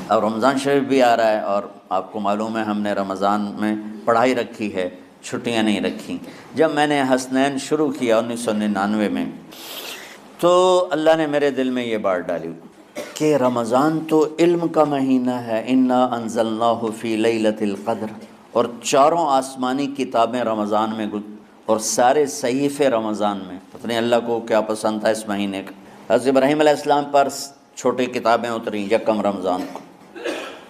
اب رمضان شریف بھی آ رہا ہے اور آپ کو معلوم ہے ہم نے رمضان میں پڑھائی رکھی ہے، چھٹیاں نہیں رکھی۔ جب میں نے حسنین شروع کیا 1999 میں، تو اللہ نے میرے دل میں یہ بات ڈالی کہ رمضان تو علم کا مہینہ ہے، انا انزلناہ فی لیلۃ القدر، اور چاروں آسمانی کتابیں رمضان میں اور سارے صحیفے رمضان میں۔ پتہ نہیں اللہ کو کیا پسند تھا اس مہینے کا۔ حضرت ابراہیم علیہ السلام پر چھوٹی کتابیں اتریں یکم رمضان کو،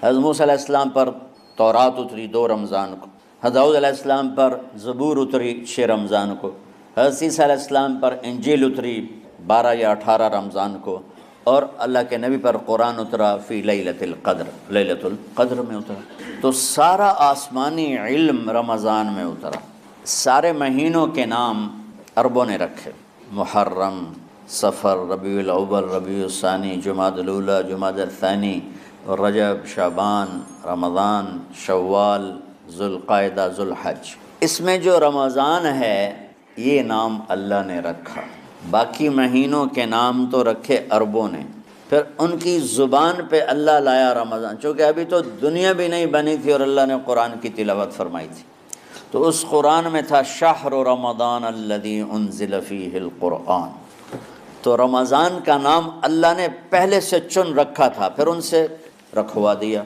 حضرت موسیٰ علیہ السلام پر تورات اتری 2 رمضان کو، حضرت داؤد علیہ السلام پر زبور اتری 6 رمضان کو، حضرت عیسیٰ علیہ السلام پر انجیل اتری 12 یا 18 رمضان کو، اور اللہ کے نبی پر قرآن اترا فی لیلۃ القدر، لیلۃ القدر میں اترا۔ تو سارا آسمانی علم رمضان میں اترا۔ سارے مہینوں کے نام عربوں نے رکھے، محرم، صفر، ربیع الاول، ربیع الثانی، جمادی الاولیٰ، جمادی الثانی، رجب، شعبان، رمضان، شوال، ذوالقعدہ، ذوالحج۔ اس میں جو رمضان ہے یہ نام اللہ نے رکھا، باقی مہینوں کے نام تو رکھے عربوں نے۔ پھر ان کی زبان پہ اللہ لایا رمضان، چونکہ ابھی تو دنیا بھی نہیں بنی تھی اور اللہ نے قرآن کی تلاوت فرمائی تھی، تو اس قرآن میں تھا شہر رمضان الذی انزل فیہ القرآن۔ تو رمضان کا نام اللہ نے پہلے سے چن رکھا تھا، پھر ان سے رکھوا دیا۔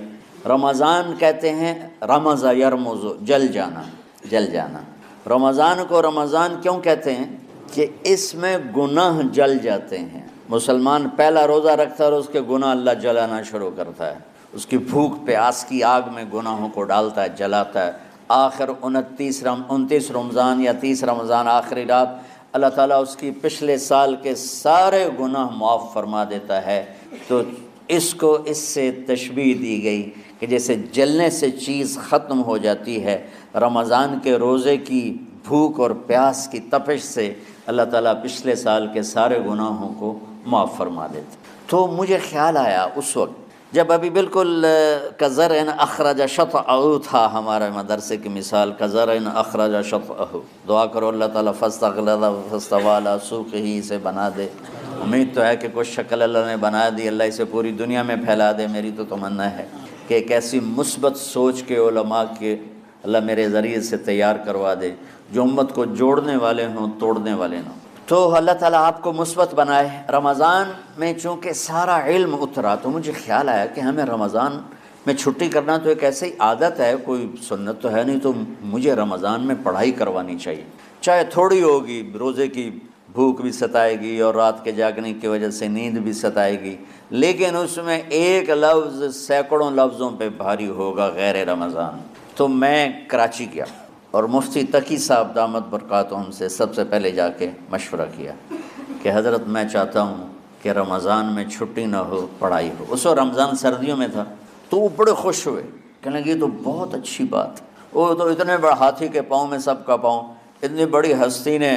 رمضان کہتے ہیں رمض یرمز، جل جانا، جل جانا۔ رمضان کو رمضان کیوں کہتے ہیں؟ کہ اس میں گناہ جل جاتے ہیں۔ مسلمان پہلا روزہ رکھتا ہے اور اس کے گناہ اللہ جلانا شروع کرتا ہے، اس کی بھوک پیاس کی آگ میں گناہوں کو ڈالتا ہے، جلاتا ہے۔ آخر 29 رمضان یا 30 رمضان آخری رات اللہ تعالیٰ اس کی پچھلے سال کے سارے گناہ معاف فرما دیتا ہے۔ تو اس کو اس سے تشبیہ دی گئی کہ جیسے جلنے سے چیز ختم ہو جاتی ہے، رمضان کے روزے کی بھوک اور پیاس کی تپش سے اللہ تعالیٰ پچھلے سال کے سارے گناہوں کو معاف فرما دیتا۔ تو مجھے خیال آیا اس وقت جب ابھی بالکل کزرع اخرج شطأہ تھا، ہمارے مدرسے کی مثال کزرع اخرج شطأہ، دعا کرو اللہ تعالیٰ فاستغلظ فاستوی علی سوقہ سے بنا دے۔ امید تو ہے کہ کچھ شکل اللہ نے بنا دی، اللہ اسے پوری دنیا میں پھیلا دے۔ میری تو تمنا ہے کہ ایک ایسی مثبت سوچ کے علماء کے اللہ میرے ذریعے سے تیار کروا دے جو امت کو جوڑنے والے ہوں، توڑنے والے نہ ہوں۔ تو اللہ تعالیٰ آپ کو مثبت بنائے۔ رمضان میں چونکہ سارا علم اترا تو مجھے خیال آیا کہ ہمیں رمضان میں چھٹی کرنا تو ایک ایسی عادت ہے، کوئی سنت تو ہے نہیں، تو مجھے رمضان میں پڑھائی کروانی چاہیے، چاہے تھوڑی ہوگی، روزے کی بھوک بھی ستائے گی اور رات کے جاگنے کی وجہ سے نیند بھی ستائے گی، لیکن اس میں ایک لفظ سینکڑوں لفظوں پہ بھاری ہوگا، غیر رمضان۔ تو میں کراچی گیا اور مفتی تقی صاحب دامت برکاتہم سے سب سے پہلے جا کے مشورہ کیا کہ حضرت میں چاہتا ہوں کہ رمضان میں چھٹی نہ ہو، پڑھائی ہو۔ اس وقت رمضان سردیوں میں تھا، تو وہ بڑے خوش ہوئے، کہنے لگے یہ تو بہت اچھی بات، وہ تو اتنے بڑے ہاتھی کے پاؤں میں سب کا پاؤں، اتنی بڑی ہستی نے،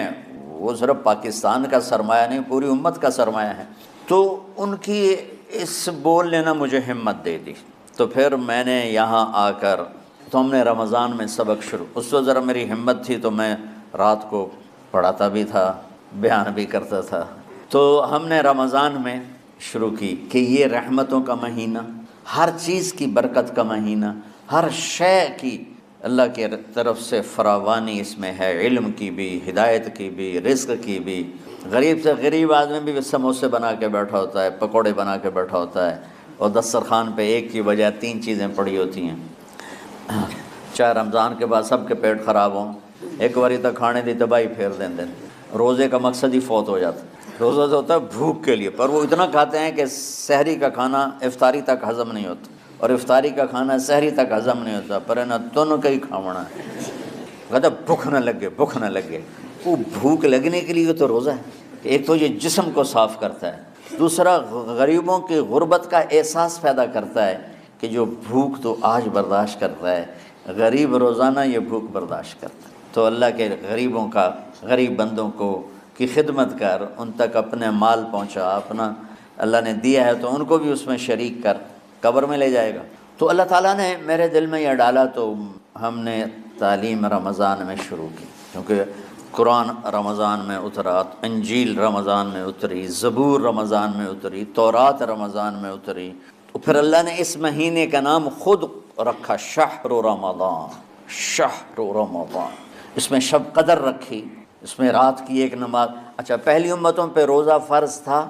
وہ صرف پاکستان کا سرمایہ نہیں پوری امت کا سرمایہ ہے۔ تو ان کی اس بولنے نے مجھے ہمت دے دی۔ تو پھر میں نے یہاں آ کر تو ہم نے رمضان میں سبق شروع، اس وقت ذرا میری ہمت تھی تو میں رات کو پڑھاتا بھی تھا، بیان بھی کرتا تھا۔ تو ہم نے رمضان میں شروع کی کہ یہ رحمتوں کا مہینہ، ہر چیز کی برکت کا مہینہ، ہر شے کی اللہ کے طرف سے فراوانی اس میں ہے، علم کی بھی، ہدایت کی بھی، رزق کی بھی۔ غریب سے غریب آدمی بھی سموسے بنا کے بیٹھا ہوتا ہے، پکوڑے بنا کے بیٹھا ہوتا ہے، اور دسترخوان پہ ایک کی بجائے 3 چیزیں پڑی ہوتی ہیں۔ چاہے رمضان کے بعد سب کے پیٹ خراب ہوں، ایک باری تک کھانے دی تباہی پھیر دیں۔ روزے کا مقصد ہی فوت ہو جاتا ہے۔ روزہ جو ہوتا ہے بھوک کے لیے، پر وہ اتنا کھاتے ہیں کہ سحری کا کھانا افطاری تک ہضم نہیں ہوتا، اور افطاری کا کھانا سحری تک ہضم نہیں ہوتا، پر نہ تن کا ہی کھاونا ہے، کہتا بھوک نہ لگے، بھوک نہ لگے۔ وہ بھوک لگنے کے لیے تو روزہ ہے، ایک تو یہ جسم کو صاف کرتا ہے، دوسرا غریبوں کی غربت کا احساس پیدا کرتا ہے کہ جو بھوک تو آج برداشت کرتا ہے، غریب روزانہ یہ بھوک برداشت کرتا ہے۔ تو اللہ کے غریبوں کا، غریب بندوں کو کی خدمت کر، ان تک اپنے مال پہنچا، اپنا اللہ نے دیا ہے تو ان کو بھی اس میں شریک کر، قبر میں لے جائے گا۔ تو اللہ تعالیٰ نے میرے دل میں یہ ڈالا، تو ہم نے تعلیم رمضان میں شروع کی، کیونکہ قرآن رمضان میں اترا، انجیل رمضان میں اتری، زبور رمضان میں اتری، تورات رمضان میں اتری، پھر اللہ نے اس مہینے کا نام خود رکھا شہر رمضان، شہر رمضان، اس میں شب قدر رکھی، اس میں رات کی ایک نماز۔ اچھا، پہلی امتوں پہ روزہ فرض تھا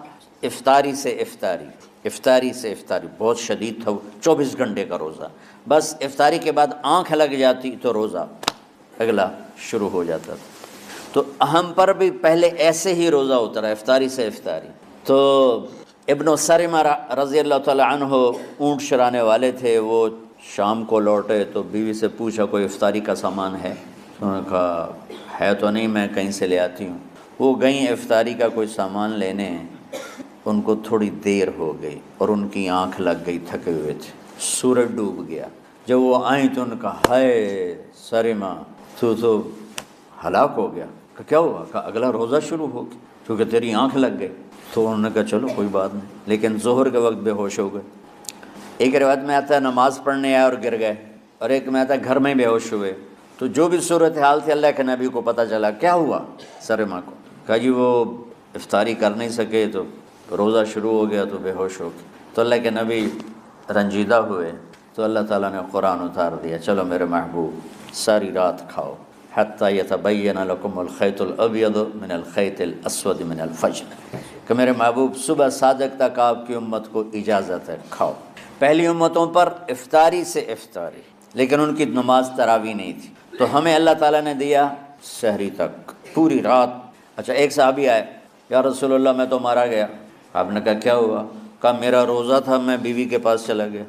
افطاری سے افطاری، افطاری سے افطاری، بہت شدید تھا، 24 گھنٹے کا روزہ، بس افطاری کے بعد آنکھ لگ جاتی تو روزہ اگلا شروع ہو جاتا تھا۔ تو ہم پر بھی پہلے ایسے ہی روزہ اترا، افطاری سے افطاری۔ تو ابن سرمہ رضی اللہ تعالی عنہ اونٹ چرانے والے تھے، وہ شام کو لوٹے تو بیوی سے پوچھا کوئی افطاری کا سامان ہے؟ انہوں نے کہا ہے تو نہیں، میں کہیں سے لے آتی ہوں۔ وہ گئیں افطاری کا کوئی سامان لینے، ان کو تھوڑی دیر ہو گئی اور ان کی آنکھ لگ گئی، تھکے ہوئے تھے، سورج ڈوب گیا۔ جب وہ آئیں تو ان کا ہائے سرمہ تو ہلاک ہو گیا۔ کہ کیا ہوا؟ کہا اگلا روزہ شروع ہو گیا کیونکہ تیری آنکھ لگ گئی۔ تو انہوں نے کہا چلو کوئی بات نہیں، لیکن ظہر کے وقت بے ہوش ہو گئے۔ ایک روایت میں آتا ہے نماز پڑھنے آئے اور گر گئے، اور ایک میں آتا ہے گھر میں بے ہوش ہوئے۔ تو جو بھی صورتحال تھی اللہ کے نبی کو پتہ چلا۔ کیا ہوا سرمہ کو؟ کہا جی وہ افطاری کر نہیں سکے تو روزہ شروع ہو گیا تو بے ہوش ہو گئے۔ تو اللہ کے نبی رنجیدہ ہوئے، تو اللہ تعالیٰ نے قرآن اتار دیا، چلو میرے محبوب ساری رات کھاؤ، حتیٰ یتبین لکم الخیط الابیض من الخیط الاسود من الفجر، کہ میرے محبوب صبح صادق تک آپ کی امت کو اجازت ہے کھاؤ۔ پہلی امتوں پر افطاری سے افطاری، لیکن ان کی نماز تراویح نہیں تھی، تو ہمیں اللہ تعالیٰ نے دیا سحری تک پوری رات۔ اچھا، ایک صحابی آئے، یا رسول اللہ میں تو مارا گیا۔ آپ نے کہا کیا ہوا؟ کہا میرا روزہ تھا، میں بیوی کے پاس چلا گیا۔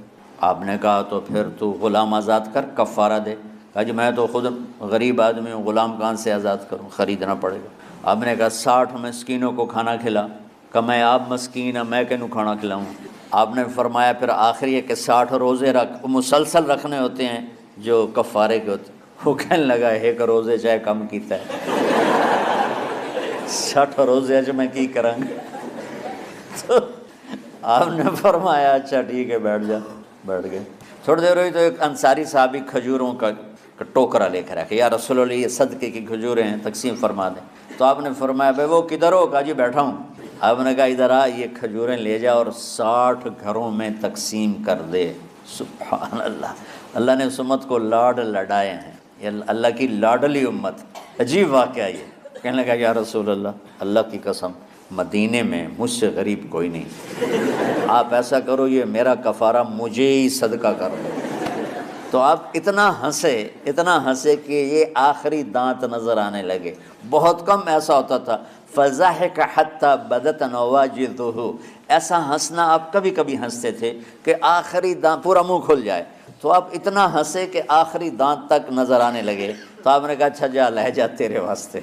آپ نے کہا تو پھر تو غلام آزاد کر، کفارہ دے۔ کہا جی میں تو خود غریب آدمی ہوں، غلام کہاں سے آزاد کروں، خریدنا پڑے گا۔ آپ نے کہا 60 مسکینوں کو کھانا کھلا۔ کہ میں آپ مسکین ہیں، میں کینوں کھانا کھلاؤں؟ آپ نے فرمایا پھر آخری ہے کہ 60 روزے رکھ، مسلسل رکھنے ہوتے ہیں جو کفارے کے ہوتے ہیں۔ وہ کہنے لگا ایک روزے چاہے کم کیتا ہے 60 روزے جو میں کی کروں گا۔ تو آپ نے فرمایا اچھا ٹھیک ہے بیٹھ جا۔ بیٹھ گئے۔ تھوڑی دیر ہوئی تو ایک انصاری صحابی کھجوروں کا ٹوکرا لے کر آ کہ یا رسول اللہ یہ صدقے کی کھجوریں ہیں، تقسیم فرما دیں۔ تو آپ نے فرمایا بھائی وہ کدھر ہو؟ کہا جی بیٹھا ہوں۔ آپ نے کہا ادھر آ، یہ کھجوریں لے جا اور 60 گھروں میں تقسیم کر دے۔ سبحان اللہ، اللہ نے اس امت کو لاڈ لڈائے ہیں، یہ اللہ کی لاڈلی امت۔ عجیب واقعہ یہ۔ کہنے لگا یا رسول اللہ، اللہ کی قسم مدینے میں مجھ سے غریب کوئی نہیں، آپ ایسا کرو یہ میرا کفارہ مجھے ہی صدقہ کر دو۔ تو آپ اتنا ہنسے کہ یہ آخری دانت نظر آنے لگے۔ بہت کم ایسا ہوتا تھا، فضحک حتی بدت نواجذہ، ایسا ہنسنا آپ کبھی کبھی ہنستے تھے کہ آخری دانت پورا منہ کھل جائے، تو آپ اتنا ہنسے کہ آخری دانت تک نظر آنے لگے۔ تو آپ نے کہا اچھا جا لے جا تیرے واسطے،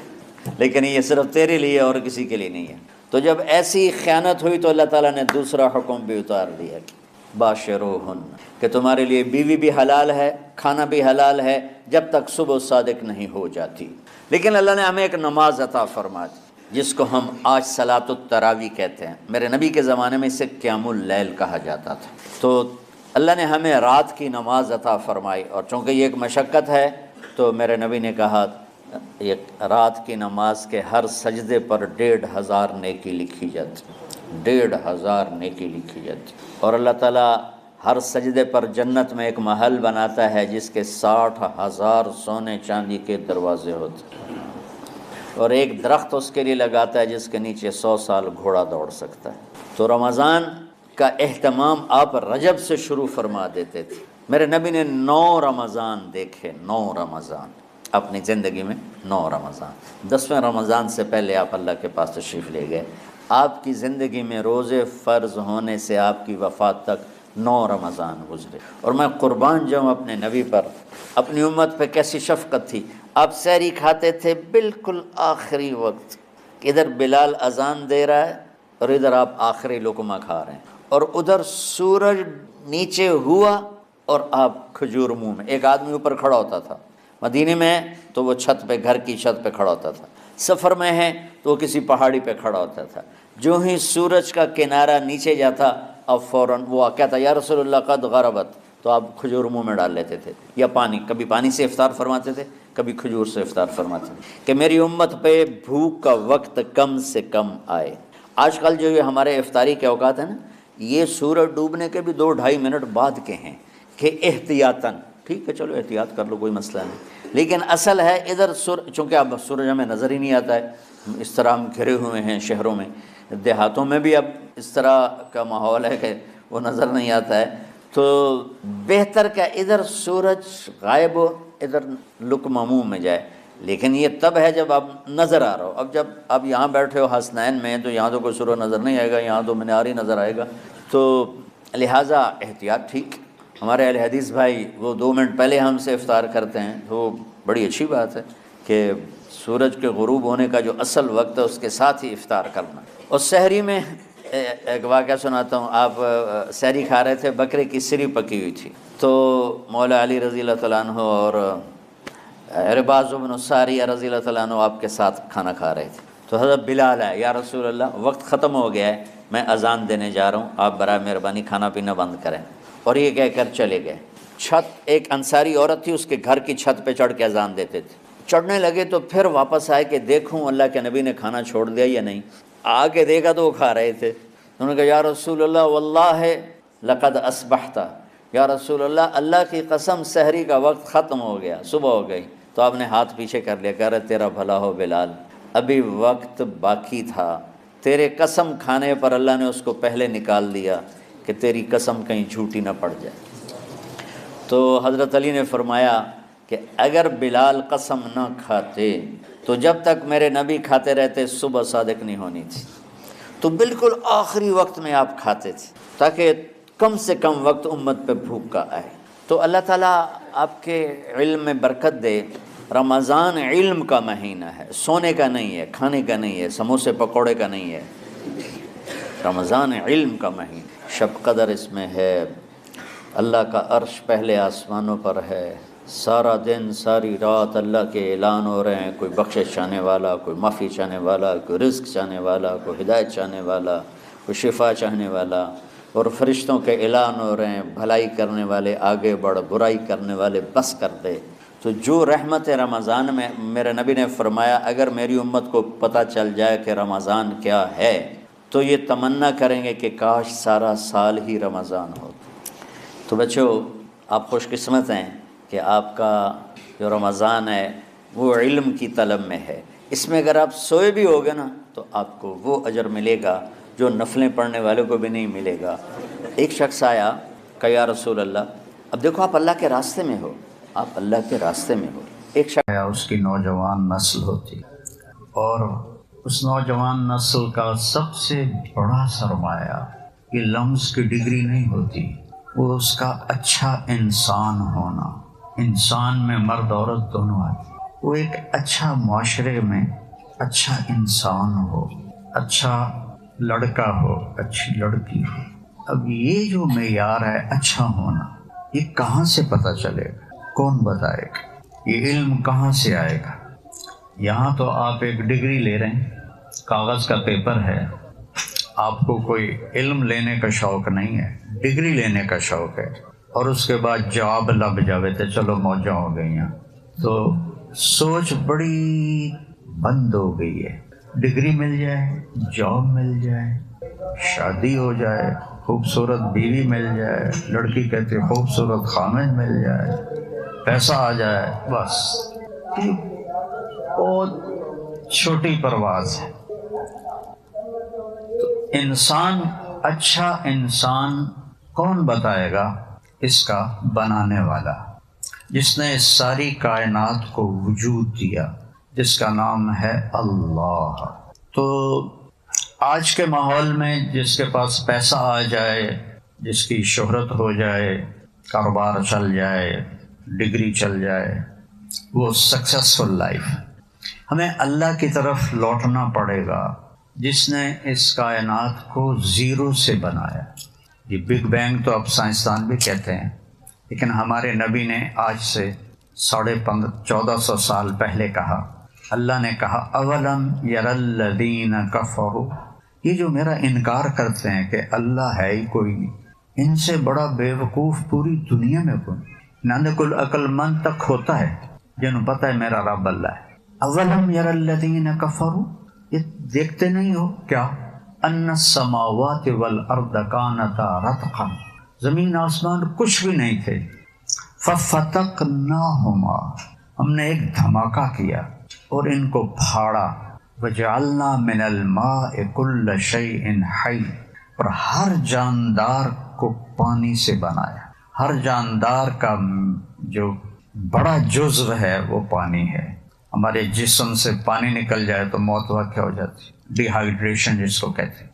لیکن یہ صرف تیرے لیے اور کسی کے لیے نہیں ہے۔ تو جب ایسی خیانت ہوئی تو اللہ تعالیٰ نے دوسرا حکم بھی اتار دیا، باشروہن، کہ تمہارے لیے بیوی بھی حلال ہے، کھانا بھی حلال ہے جب تک صبح صادق نہیں ہو جاتی۔ لیکن اللہ نے ہمیں ایک نماز عطا فرما دی جس کو ہم آج صلاۃ التراویح کہتے ہیں۔ میرے نبی کے زمانے میں اسے قیام اللیل کہا جاتا تھا۔ تو اللہ نے ہمیں رات کی نماز عطا فرمائی، اور چونکہ یہ ایک مشقت ہے تو میرے نبی نے کہا یہ رات کی نماز کے ہر سجدے پر 1500 نیکی لکھی جاتی، 1500 نیکی لکھی جاتی، اور اللہ تعالیٰ ہر سجدے پر جنت میں ایک محل بناتا ہے جس کے 60,000 سونے چاندی کے دروازے ہوتے ہیں، اور ایک درخت اس کے لیے لگاتا ہے جس کے نیچے 100 سال گھوڑا دوڑ سکتا ہے۔ تو رمضان کا اہتمام آپ رجب سے شروع فرما دیتے تھے۔ میرے نبی نے 9 رمضان دیکھے، 9 رمضان اپنی زندگی میں، 9 رمضان۔ 10ویں رمضان سے پہلے آپ اللہ کے پاس تشریف لے گئے۔ آپ کی زندگی میں روزے فرض ہونے سے آپ کی وفات تک 9 رمضان گزرے، اور میں قربان جاؤں اپنے نبی پر، اپنی امت پہ کیسی شفقت تھی۔ آپ سحری کھاتے تھے بالکل آخری وقت، ادھر بلال اذان دے رہا ہے اور ادھر آپ آخری لقمہ کھا رہے ہیں، اور ادھر سورج نیچے ہوا اور آپ کھجور منہ میں۔ ایک آدمی اوپر کھڑا ہوتا تھا مدینے میں تو وہ چھت پہ، گھر کی چھت پہ کھڑا ہوتا تھا، سفر میں ہے تو وہ کسی پہاڑی پہ کھڑا ہوتا تھا۔ جو ہی سورج کا کنارہ نیچے جاتا اب فوراً وہ کہتا یا رسول اللہ قد غربت، تو آپ کھجور منہ میں ڈال لیتے تھے، یا پانی، کبھی پانی سے افطار فرماتے تھے، کبھی کھجور سے افطار فرماتے تھے، کہ میری امت پہ بھوک کا وقت کم سے کم آئے۔ آج کل جو یہ ہمارے افطاری کے اوقات ہیں نا، یہ سورج ڈوبنے کے بھی 2-2.5 منٹ بعد کے ہیں کہ احتیاطاً، ٹھیک ہے چلو احتیاط کر لو کوئی مسئلہ نہیں، لیکن اصل ہے ادھر چونکہ اب سورج ہمیں نظر ہی نہیں آتا ہے، اس طرح ہم گھرے ہوئے ہیں شہروں میں، دیہاتوں میں بھی اب اس طرح کا ماحول ہے کہ وہ نظر نہیں آتا ہے، تو بہتر کہ ادھر سورج غائب ہو ادھر لک معموم میں جائے، لیکن یہ تب ہے جب آپ نظر آ رہا ہو۔ اب جب آپ یہاں بیٹھے ہو حسنین میں تو یہاں تو کوئی سورج نظر نہیں آئے گا، یہاں تو مینار ہی نظر آئے گا، تو لہٰذا احتیاط ٹھیک۔ ہمارے اہل حدیث بھائی وہ 2 منٹ پہلے ہم سے افطار کرتے ہیں، تو بڑی اچھی بات ہے کہ سورج کے غروب ہونے کا جو اصل وقت ہے اس کے ساتھ ہی افطار کرنا۔ اور سحری میں ایک واقعہ سناتا ہوں، آپ سحری کھا رہے تھے، بکرے کی سری پکی ہوئی تھی، تو مولا علی رضی اللہ تعالیٰ عنہ اور عرباض بن ساریہ رضی اللہ تعالیٰ عنہ آپ کے ساتھ کھانا کھا رہے تھے، تو حضرت بلال ہے، یا رسول اللہ وقت ختم ہو گیا ہے، میں اذان دینے جا رہا ہوں، آپ برائے مہربانی کھانا پینا بند کریں، اور یہ کہہ کر چلے گئے۔ چھت، ایک انصاری عورت تھی، اس کے گھر کی چھت پہ چڑھ کے اذان دیتے تھے، چڑھنے لگے تو پھر واپس آئے کہ دیکھوں اللہ کے نبی نے کھانا چھوڑ دیا یا نہیں، آ کے دیکھا تو وہ کھا رہے تھے، انہوں نے کہا یا رسول اللہ واللہ لقد اصبحت، یا رسول اللہ اللہ کی قسم سحری کا وقت ختم ہو گیا، صبح ہو گئی۔ تو آپ نے ہاتھ پیچھے کر لیا، کہہ رہے تیرا بھلا ہو بلال، ابھی وقت باقی تھا، تیرے قسم کھانے پر اللہ نے اس کو پہلے نکال دیا کہ تیری قسم کہیں جھوٹی نہ پڑ جائے۔ تو حضرت علی نے فرمایا کہ اگر بلال قسم نہ کھاتے تو جب تک میرے نبی کھاتے رہتے صبح صادق نہیں ہونی تھی، تو بالکل آخری وقت میں آپ کھاتے تھے تاکہ کم سے کم وقت امت پہ بھوک کا آئے۔ تو اللہ تعالیٰ آپ کے علم میں برکت دے۔ رمضان علم کا مہینہ ہے، سونے کا نہیں ہے، کھانے کا نہیں ہے، سموسے پکوڑے کا نہیں ہے، رمضان علم کا مہینہ، شب قدر اس میں ہے، اللہ کا عرش پہلے آسمانوں پر ہے، سارا دن ساری رات اللہ کے اعلان ہو رہے ہیں، کوئی بخشش چاہنے والا، کوئی معافی چاہنے والا، کوئی رزق چاہنے والا، کوئی ہدایت چاہنے والا، کوئی شفا چاہنے والا، اور فرشتوں کے اعلان ہو رہے ہیں، بھلائی کرنے والے آگے بڑھ، برائی کرنے والے بس کر دے۔ تو جو رحمت رمضان میں، میرے نبی نے فرمایا اگر میری امت کو پتہ چل جائے کہ رمضان کیا ہے تو یہ تمنا کریں گے کہ کاش سارا سال ہی رمضان ہو۔ تو بچوں آپ خوش قسمت ہیں کہ آپ کا جو رمضان ہے وہ علم کی طلب میں ہے، اس میں اگر آپ سوئے بھی ہوگے نا تو آپ کو وہ اجر ملے گا جو نفلیں پڑھنے والوں کو بھی نہیں ملے گا۔ ایک شخص آیا کہ یا رسول اللہ، اب دیکھو آپ اللہ کے راستے میں ہو، آپ اللہ کے راستے میں ہو، ایک شخص آیا، اس کی نوجوان نسل ہوتی، اور اس نوجوان نسل کا سب سے بڑا سرمایہ یہ لمز کی ڈگری نہیں ہوتی، وہ اس کا اچھا انسان ہونا، انسان میں مرد عورت دونوں آتے، وہ ایک اچھا معاشرے میں اچھا انسان ہو، اچھا لڑکا ہو، اچھی لڑکی ہو۔ اب یہ جو معیار ہے اچھا ہونا، یہ کہاں سے پتہ چلے گا؟ کون بتائے گا؟ یہ علم کہاں سے آئے گا؟ یہاں تو آپ ایک ڈگری لے رہے ہیں، کاغذ کا پیپر ہے، آپ کو کوئی علم لینے کا شوق نہیں ہے، ڈگری لینے کا شوق ہے، اور اس کے بعد جاب لگ جاوے تو چلو موجاں ہو گئی ہیں، تو سوچ بڑی بند ہو گئی ہے۔ ڈگری مل جائے، جاب مل جائے، شادی ہو جائے، خوبصورت بیوی مل جائے، لڑکی کہتے خوبصورت خامد مل جائے، پیسہ آ جائے، بس یہ بہت چھوٹی پرواز ہے۔ تو انسان، اچھا انسان کون بتائے گا؟ اس کا بنانے والا، جس نے اس ساری کائنات کو وجود دیا، جس کا نام ہے اللہ۔ تو آج کے ماحول میں جس کے پاس پیسہ آ جائے، جس کی شہرت ہو جائے، کاروبار چل جائے، ڈگری چل جائے، وہ سکسیسفل لائف۔ ہمیں اللہ کی طرف لوٹنا پڑے گا جس نے اس کائنات کو زیرو سے بنایا۔ یہ بگ بینگ تو اب سائنسدان بھی کہتے ہیں، لیکن ہمارے نبی نے آج سے 1450 سال پہلے کہا، اللہ نے کہا اولم یر الذین کفروا، یہ جو میرا انکار کرتے ہیں کہ اللہ ہے ہی کوئی نہیں، ان سے بڑا بیوقوف پوری دنیا میں کوئی نہیں، کل عقل مند تک ہوتا ہے جنہوں پتہ ہے میرا رب اللہ ہے۔ اولم یر الذین کفروا، یہ دیکھتے نہیں ہو کیا ان السماوات والارض کانتا رتقا، زمین آسمان کچھ بھی نہیں تھے، ففتقناہما، ہم نے ایک دھماکہ کیا اور ان کو پھاڑا، وجعلنا من الماء کل شیء حی، اور ہر جاندار کو پانی سے بنایا، ہر جاندار کا جو بڑا جزو ہے وہ پانی ہے۔ ہمارے جسم سے پانی نکل جائے تو موت واقع ہو جاتی، ڈی ہائیڈریشن جس کو کہتے ہیں۔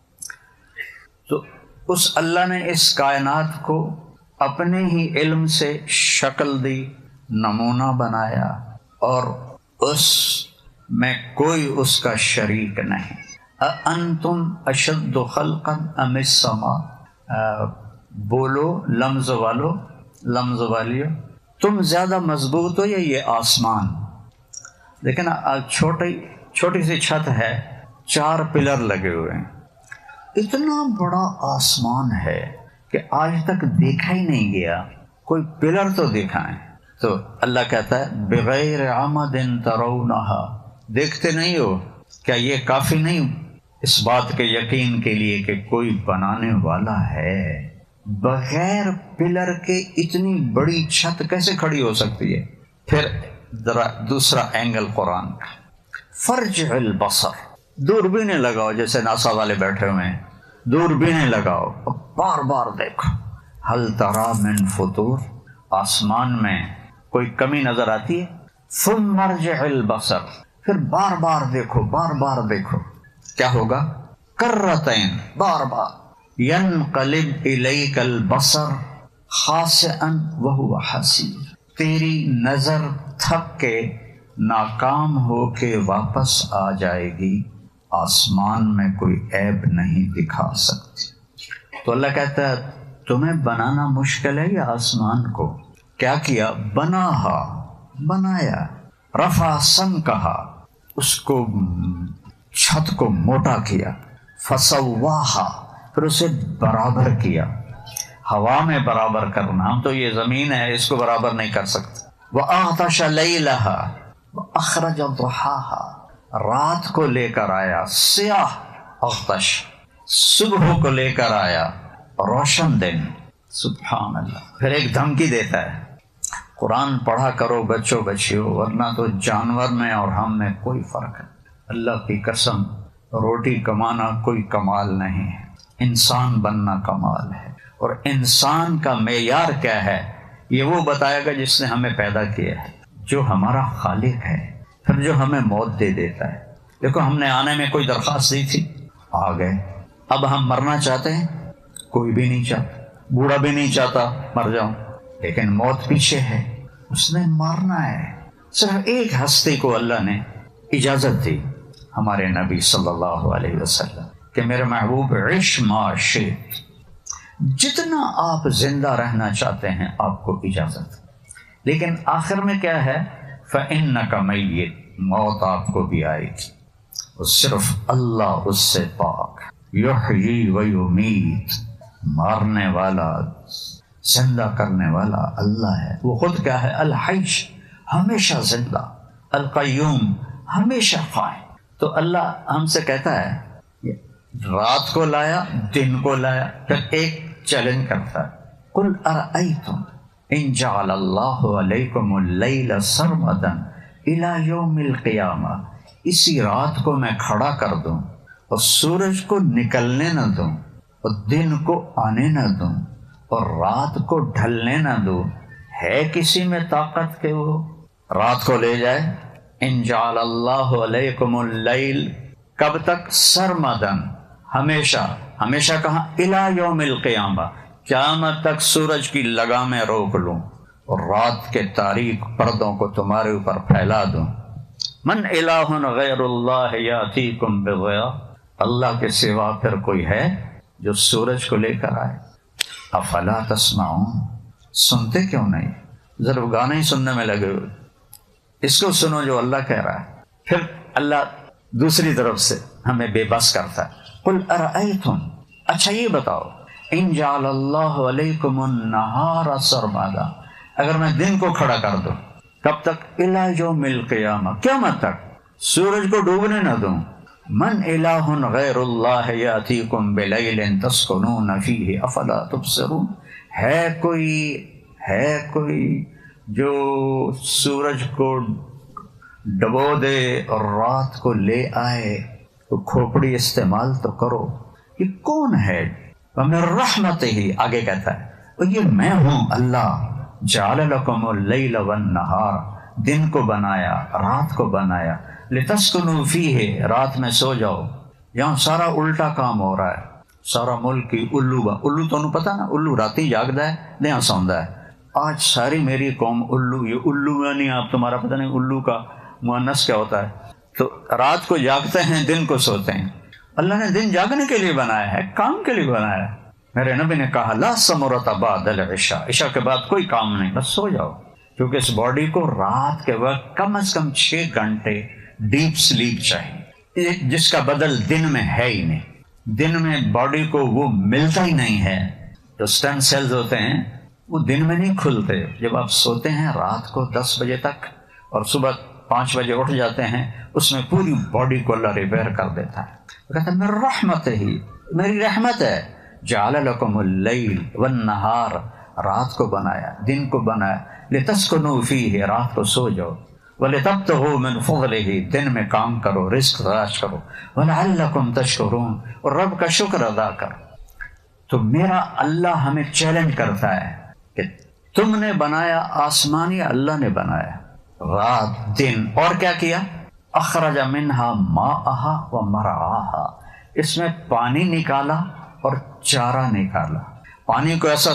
تو اس اللہ نے اس کائنات کو اپنے ہی علم سے شکل دی، نمونہ بنایا، اور اس میں کوئی اس کا شریک نہیں۔ اَأَنْتُمْ أَشَدُّ خَلْقًا أَمِ السَّمَاءُ، بولو لمز والو، لمز والیو، تم زیادہ مضبوط ہو یا یہ آسمان؟ لیکن چھوٹی سی چھت ہے، 4 پلر لگے ہوئے ہیں، اتنا بڑا آسمان ہے کہ آج تک دیکھا ہی نہیں گیا، کوئی پلر تو دکھائیں۔ تو اللہ کہتا ہے بغیر عمد ترونہا، دیکھتے نہیں ہو کیا یہ کافی نہیں اس بات کے یقین کے لیے کہ کوئی بنانے والا ہے؟ بغیر پلر کے اتنی بڑی چھت کیسے کھڑی ہو سکتی ہے؟ پھر ذرا دوسرا اینگل قرآن کا، فرجع البصر، دوربینیں لگاؤ، جیسے ناسا والے بیٹھے ہوئے ہیں، دوربینیں لگاؤ اور بار بار دیکھو، هل ترى من فطور، آسمان میں کوئی کمی نظر آتی ہے؟ ثم ارجع البصر، پھر بار بار دیکھو، بار بار دیکھو، کیا ہوگا؟ کرتین، بار بار، ینقلب الیک البصر خاسئا وهو حسیر، تیری نظر تھک کے ناکام ہو کے واپس آ جائے گی، آسمان میں کوئی عیب نہیں دکھا سکتی۔ تو اللہ کہتا ہے تمہیں بنانا مشکل ہے یا آسمان کو؟ کیا کیا؟ بنایا، رفع سمکہا، اس کو چھت کو موٹا کیا، فسواہا، پھر اسے برابر کیا۔ ہوا میں برابر کرنا، ہم تو یہ زمین ہے اس کو برابر نہیں کر سکتے۔ وَأَغْطَشَ لَيْلَهَا وَأَخْرَجَ ضُحَاهَا، رات کو لے کر آیا سیاہ، اغتش، صبح کو لے کر آیا روشن دن، سبحان اللہ۔ پھر ایک دھمکی دیتا ہے، قرآن پڑھا کرو بچوں بچیوں، ورنہ تو جانور میں اور ہم میں کوئی فرق ہے۔ اللہ کی قسم، روٹی کمانا کوئی کمال نہیں ہے، انسان بننا کمال ہے۔ اور انسان کا معیار کیا ہے یہ وہ بتائے گا جس نے ہمیں پیدا کیا ہے، جو ہمارا خالق ہے، پھر جو ہمیں موت دے دیتا ہے۔ دیکھو ہم نے آنے میں کوئی درخواست دی تھی، آ گئے۔ اب ہم مرنا چاہتے ہیں؟ کوئی بھی نہیں چاہتا، بوڑھا بھی نہیں چاہتا مر جاؤں، لیکن موت پیچھے ہے، اس نے مارنا ہے۔ صرف ایک ہستی کو اللہ نے اجازت دی، ہمارے نبی صلی اللہ علیہ وسلم، کہ میرے محبوب عش ما شئت، جتنا آپ زندہ رہنا چاہتے ہیں آپ کو اجازت، لیکن آخر میں کیا ہے؟ فَإِنَّكَ مَيِّتٌ، موت آپ کو بھی آئے گی، اور صرف اللہ اس سے پاک، یحیی و یمیت، مارنے والا زندہ کرنے والا اللہ ہے۔ وہ خود کیا ہے؟ الحی، ہمیشہ زندہ، القیوم، ہمیشہ قائم۔ تو اللہ ہم سے کہتا ہے رات کو لایا، دن کو لایا، پھر ایک چیلنج کرتا ہے، قل ارأیتم ان جعل اللہ علیکم اللیل سرمدا الی یوم القیامہ، اسی رات کو میں کھڑا کر دوں اور سورج کو نکلنے نہ دوں اور دن کو آنے نہ دوں اور رات کو ڈھلنے نہ دوں، ہے کسی میں طاقت کہ وہ رات کو لے جائے؟ ان جعل اللہ علیکم اللیل، کب تک؟ سرمدن، ہمیشہ، ہمیشہ کہاں؟ الی یوم القیامہ، قیامت تک سورج کی لگامیں روک لوں اور رات کے تاریک پردوں کو تمہارے اوپر پھیلا دوں۔ من الہ غیر اللہ یاتیکم بضیاء، اللہ کے سوا پھر کوئی ہے جو سورج کو لے کر آئے؟ افلا تسمعون، سنتے کیوں نہیں؟ ضرور گانا ہی سننے میں لگے ہوئے، اس کو سنو جو اللہ کہہ رہا ہے۔ پھر اللہ دوسری طرف سے ہمیں بے بس کرتا ہے، قل ارأیتم، اچھا یہ بتاؤ، ان جعل اللہ علیکم النہار سرمدا، اگر میں دن کو کھڑا کر دوں، کب تک؟ الی یوم القیامہ، قیامت تک، سورج کو ڈوبنے نہ دوں، من الہ غیر اللہ یاتیکم بلیل تسکنون فیہ افلا تبصرون، ہے کوئی جو سورج کو ڈبو دے اور رات کو لے آئے، تو کھوپڑی استعمال تو کرو، یہ کون ہے؟ وَمِن رَحْمَتِهِ آگے کہتا ہے اور یہ میں ہوں اللہ، جعل لکم اللیل والنہار، دن کو بنایا رات کو بنایا، لتسکنوا فیہ، رات میں سو جاؤ۔ یہاں سارا الٹا کام ہو رہا ہے، سارا ملک کی الو تو پتہ نا، الو راتی جاگدا ہے دیاں سوندا ہے۔ آج ساری میری قوم الو، یہ الو یعنی آپ تمہارا پتہ نہیں الو کا مؤنث کیا ہوتا ہے، تو رات کو جاگتے ہیں دن کو سوتے ہیں۔ اللہ نے دن جاگنے کے لیے بنایا ہے، کام کے لیے بنایا ہے۔ میرے نبی نے کہا لا ثمرۃ بعد العشاء، عشاء کے بعد کوئی کام نہیں، بس سو جاؤ، کیونکہ اس باڈی کو رات کے وقت کم از کم 6 گھنٹے ڈیپ سلیپ چاہیے، جس کا بدل دن میں ہے ہی نہیں۔ دن میں باڈی کو وہ ملتا ہی نہیں ہے، جو سٹیم سیلز ہوتے ہیں وہ دن میں نہیں کھلتے۔ جب آپ سوتے ہیں رات کو 10 بجے تک اور صبح 5 بجے اٹھ جاتے ہیں، اس میں پوری باڈی کو اللہ ریپیئر کر دیتا ہے۔ کہتا ہے میری رحمت ہی، میری رحمت ہے، جعل لکم اللیل والنہار، رات کو بنایا دن کو بنایا، لتسکنوا فیہ، رات کو سو جاؤ، ولتبتغوا من فضلہ، دن میں کام کرو، رزق تلاش کرو، ولعلکم تشکرون، اور رب کا شکر ادا کرو۔ تو میرا اللہ ہمیں چیلنج کرتا ہے کہ تم نے بنایا آسمان یا اللہ نے بنایا؟ رات دن، اور کیا کیا؟ اخرج منہا ماءہا ومرعاہا، اس میں پانی نکالا اور چارہ نکالا۔ پانی کو ایسا،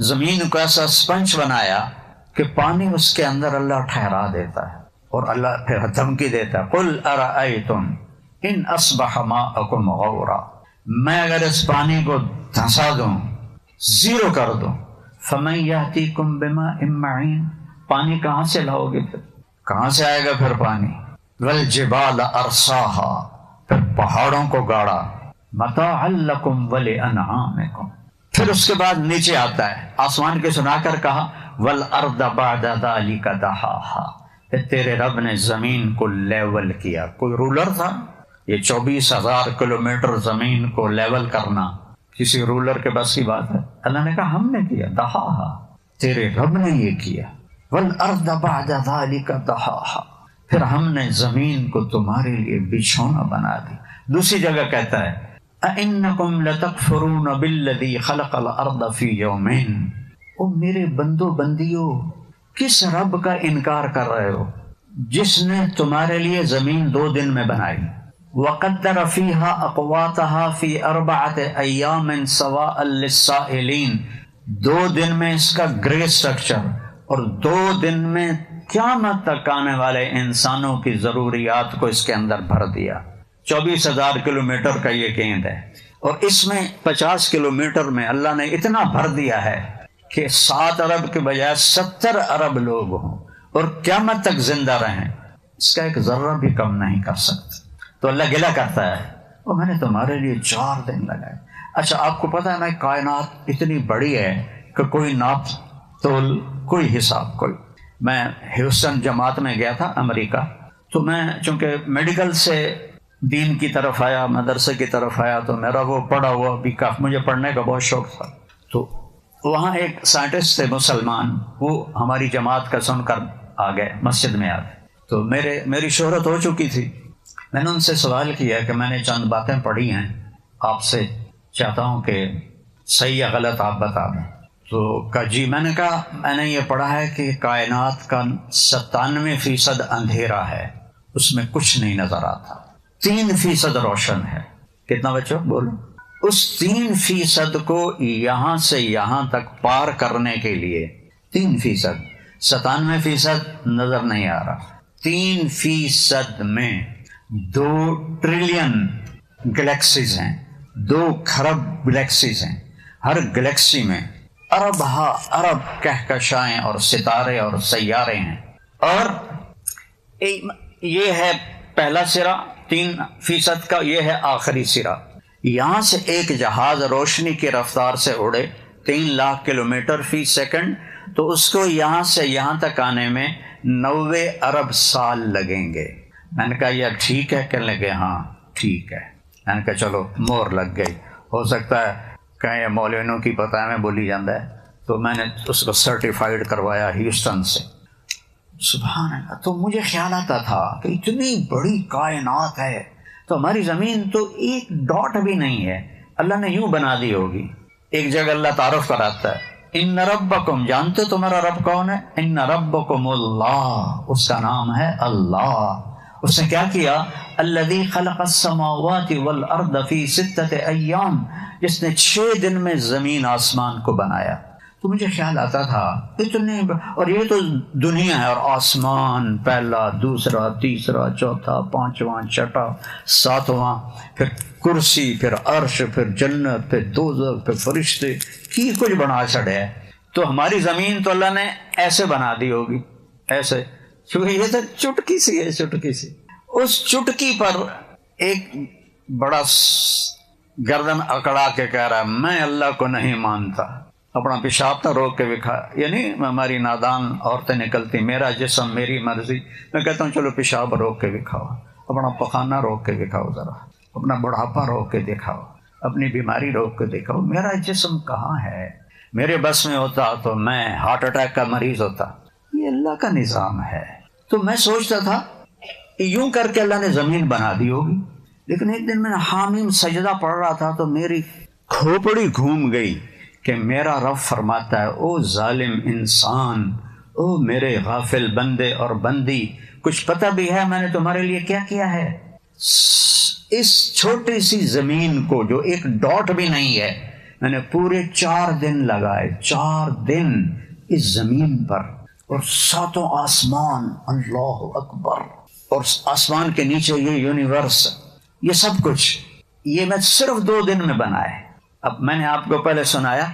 زمین کو ایسا سپنج بنایا کہ پانی اس کے اندر اللہ ٹھہرا دیتا ہے، اور اللہ پھر دھمکی دیتا ہے قل ارأیتم ان اصبح ماءکم غورا، میں اگر اس پانی کو دھنسا دوں، زیرو کر دوں، فمن یأتیکم بماء معین، پانی کہاں سے لاؤ گے؟ پھر کہاں سے آئے گا پھر پانی؟ والجبال ارساہا، پھر پہاڑوں کو گاڑا، متاعا لکم ولانعامکم، پھر اس کے بعد نیچے آتا ہے، آسمان کے سنا کر کہا والارض بعد ذلک دحاہا، پھر تیرے رب نے زمین کو لیول کیا۔ کوئی رولر تھا؟ یہ 24,000 کلومیٹر زمین کو لیول کرنا کسی رولر کے بس کی بات ہے؟ اللہ نے کہا ہم نے کیا، دحاہا، تیرے رب نے یہ کیا۔ والارض بعد ذلک دحاہا، پھر ہم نے زمین کو تمہارے لیے بچھونا بنا دی۔ دوسری جگہ کہتا ہے اَإِنَّكُمْ لَتَكْفُرُونَ بِالَّذِي خَلَقَ الْأَرْضَ فِي يَوْمَيْنِ، او میرے بندو بندیو، کس رب کا انکار کر رہے ہو جس نے تمہارے لیے زمین 2 دن میں بنائی؟ وَقَدَّرَ فِيهَا أَقْوَاتَهَا فِي 4 أَيَّامٍ سَوَاءً لِلسَّائِلِينَ، 2 دن میں اس کا گرے اسٹرکچر، اور 2 دن میں قیامت تک آنے والے انسانوں کی ضروریات کو اس کے اندر بھر دیا۔ 24,000 کلومیٹر کا یہ گیند ہے، اور اس میں 50 کلومیٹر میں اللہ نے اتنا بھر دیا ہے کہ 7 ارب کے بجائے 70 ارب لوگ ہوں اور قیامت تک زندہ رہیں، اس کا ایک ذرہ بھی کم نہیں کر سکتے۔ تو اللہ گلہ کرتا ہے اور میں نے تمہارے لیے 4 دن لگائے۔ اچھا آپ کو پتہ ہے نا کائنات اتنی بڑی ہے کہ کوئی ناپ تول، کوئی حساب، کوئی۔ میں ہیوسٹن جماعت میں گیا تھا امریکہ، تو میں چونکہ میڈیکل سے دین کی طرف آیا، مدرسے کی طرف آیا، تو میرا وہ پڑھا ہوا بھی کافی، مجھے پڑھنے کا بہت شوق تھا۔ تو وہاں ایک سائنٹسٹ تھے مسلمان، وہ ہماری جماعت کا سن کر آ گئے، مسجد میں آ گئے۔ تو میری شہرت ہو چکی تھی۔ میں نے ان سے سوال کیا کہ میں نے چند باتیں پڑھی ہیں، آپ سے چاہتا ہوں کہ صحیح یا غلط آپ بتا دیں۔ تو کہا جی، میں نے کہا میں نے یہ پڑھا ہے کہ کائنات کا 97% اندھیرا ہے، اس میں کچھ نہیں نظر آتا، 3% روشن ہے۔ کتنا بچوں بولو؟ اس 3% کو یہاں سے یہاں تک پار کرنے کے لیے 3%، 97% نظر نہیں آ رہا، 3% میں 2 ٹریلین گلیکسیز ہیں، 2 کھرب گلیکسیز ہیں، ہر گلیکسی میں ارب ہا ارب کہکشائیں اور ستارے اور سیارے ہیں، اور یہ ہے پہلا سرا 3% کا، یہ ہے آخری سرا۔ یہاں سے ایک جہاز روشنی کی رفتار سے اڑے 3 لاکھ کلومیٹر فی سیکنڈ، تو اس کو یہاں سے یہاں تک آنے میں 90 ارب سال لگیں گے۔ میں نے کہا یہ ٹھیک ہے؟ کہنے لگے ہاں ٹھیک ہے. میں نے کہا چلو مور لگ گئی. ہو سکتا ہے کہیں مولویوں کی پتہ میں بولی جاتا ہے, تو میں نے اس کو سرٹیفائڈ کروایا ہیوسٹن سے. سبحان اللہ. تو مجھے خیال آتا تھا کہ اتنی بڑی کائنات ہے تو ہماری زمین تو ایک ڈاٹ بھی نہیں ہے, اللہ نے یوں بنا دی ہوگی. ایک جگہ اللہ تعارف کراتا ہے, ان ربکم, جانتے تمہارا رب کون ہے؟ ان ربکم اللہ, اس کا نام ہے اللہ. اس نے کیا کیا؟ الذی خلق السماوات والارض فی 6 ایام, جس نے 6 دن میں زمین آسمان کو بنایا. تو مجھے خیال آتا تھا اتنے, اور یہ تو دنیا ہے, اور آسمان پہلا, دوسرا, تیسرا, چوتھا, پانچواں, چھٹا, ساتواں, پھر کرسی, پھر عرش, پھر جنت, پھر دوزخ, پھر فرشتے, کی کچھ بنا چھڑے ہے. تو ہماری زمین تو اللہ نے ایسے بنا دی ہوگی, ایسے, کیونکہ یہ تو چٹکی سی ہے, چٹکی سی. اس چٹکی پر ایک بڑا گردن اکڑا کے کہہ رہا ہے میں اللہ کو نہیں مانتا. اپنا پیشاب نہ روک کے دکھا, یعنی ہماری نادان عورتیں نکلتی, میرا جسم میری مرضی. میں کہتا ہوں چلو پیشاب روک کے دکھاؤ, اپنا پخانہ روک کے دکھاؤ, ذرا اپنا بڑھاپا روک کے دکھاؤ, اپنی بیماری روک کے دکھاؤ. میرا جسم کہاں ہے؟ میرے بس میں ہوتا تو میں ہارٹ اٹیک کا مریض ہوتا. یہ اللہ کا نظام ہے. تو میں سوچتا تھا یوں کر کے اللہ نے زمین بنا دی ہوگی. لیکن ایک دن میں حامیم سجدہ پڑھ رہا تھا تو میری کھوپڑی گھوم گئی کہ میرا رب فرماتا ہے او ظالم انسان, او میرے غافل بندے اور بندی, کچھ پتہ بھی ہے میں نے تمہارے لیے کیا کیا ہے؟ اس چھوٹی سی زمین کو جو ایک ڈاٹ بھی نہیں ہے, میں نے پورے 4 دن لگائے, 4 دن اس زمین پر, اور 7 آسمان, اللہ اکبر, اور آسمان کے نیچے یہ یونیورس, یہ سب کچھ یہ میں صرف 2 دن میں بنائے. اب میں نے آپ کو پہلے سنایا